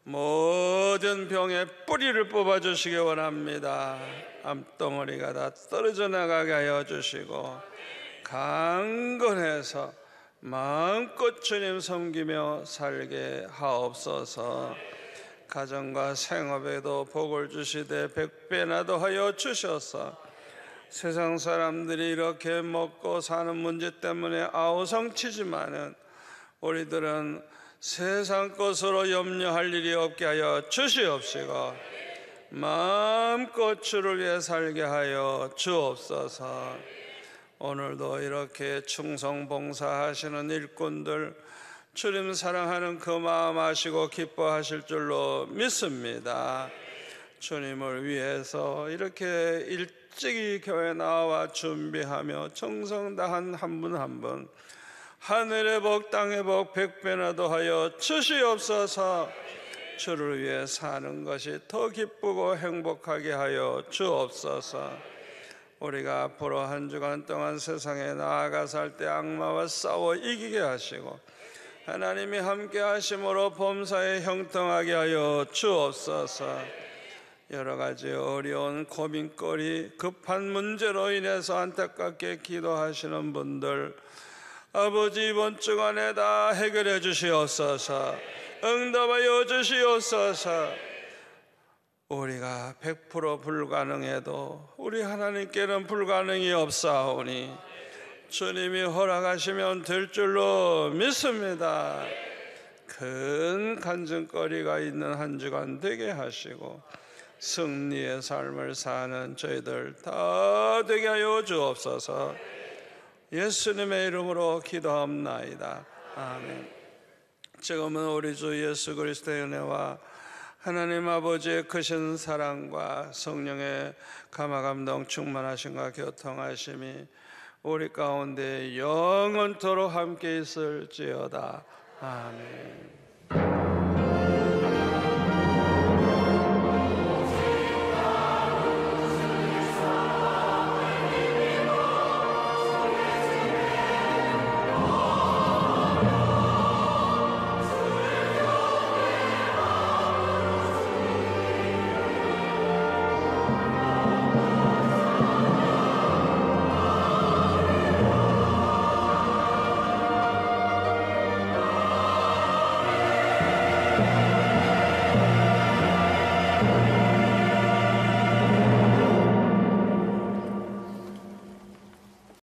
모든 병의 뿌리를 뽑아주시기 원합니다. 암덩어리가 다 떨어져 나가게 하여 주시고 강건해서 마음껏 주님 섬기며 살게 하옵소서. 가정과 생업에도 복을 주시되 100배나 더하여 주셔서 세상 사람들이 이렇게 먹고 사는 문제 때문에 아우성치지만은 우리들은 세상 것으로 염려할 일이 없게 하여 주시옵시고 마음껏 주를 위해 살게 하여 주옵소서. 오늘도 이렇게 충성봉사하시는 일꾼들 주님 사랑하는 그 마음 아시고 기뻐하실 줄로 믿습니다. 주님을 위해서 이렇게 일찍이 교회 나와 준비하며 정성 다한 한 분 한 분 하늘의 복 땅의 복 100배나 더하여 주시옵소서. 주를 위해 사는 것이 더 기쁘고 행복하게 하여 주옵소서. 우리가 앞으로 한 주간 동안 세상에 나아가 살 때 악마와 싸워 이기게 하시고 하나님이 함께 하심으로 범사에 형통하게 하여 주옵소서. 여러 가지 어려운 고민거리 급한 문제로 인해서 안타깝게 기도하시는 분들 아버지 이번 주간에 다 해결해 주시옵소서. 응답하여 주시옵소서. 우리가 100% 불가능해도 우리 하나님께는 불가능이 없사오니 주님이 허락하시면 될 줄로 믿습니다. 큰 간증거리가 있는 한 주간 되게 하시고 승리의 삶을 사는 저희들 다 되게 하여 주옵소서. 예수님의 이름으로 기도합나이다. 아멘. 지금은 우리 주 예수 그리스도의 은혜와 하나님 아버지의 크신 사랑과 성령의 감화감동 충만하심과 교통하심이 우리 가운데 영원토록 함께 있을지어다. 아멘.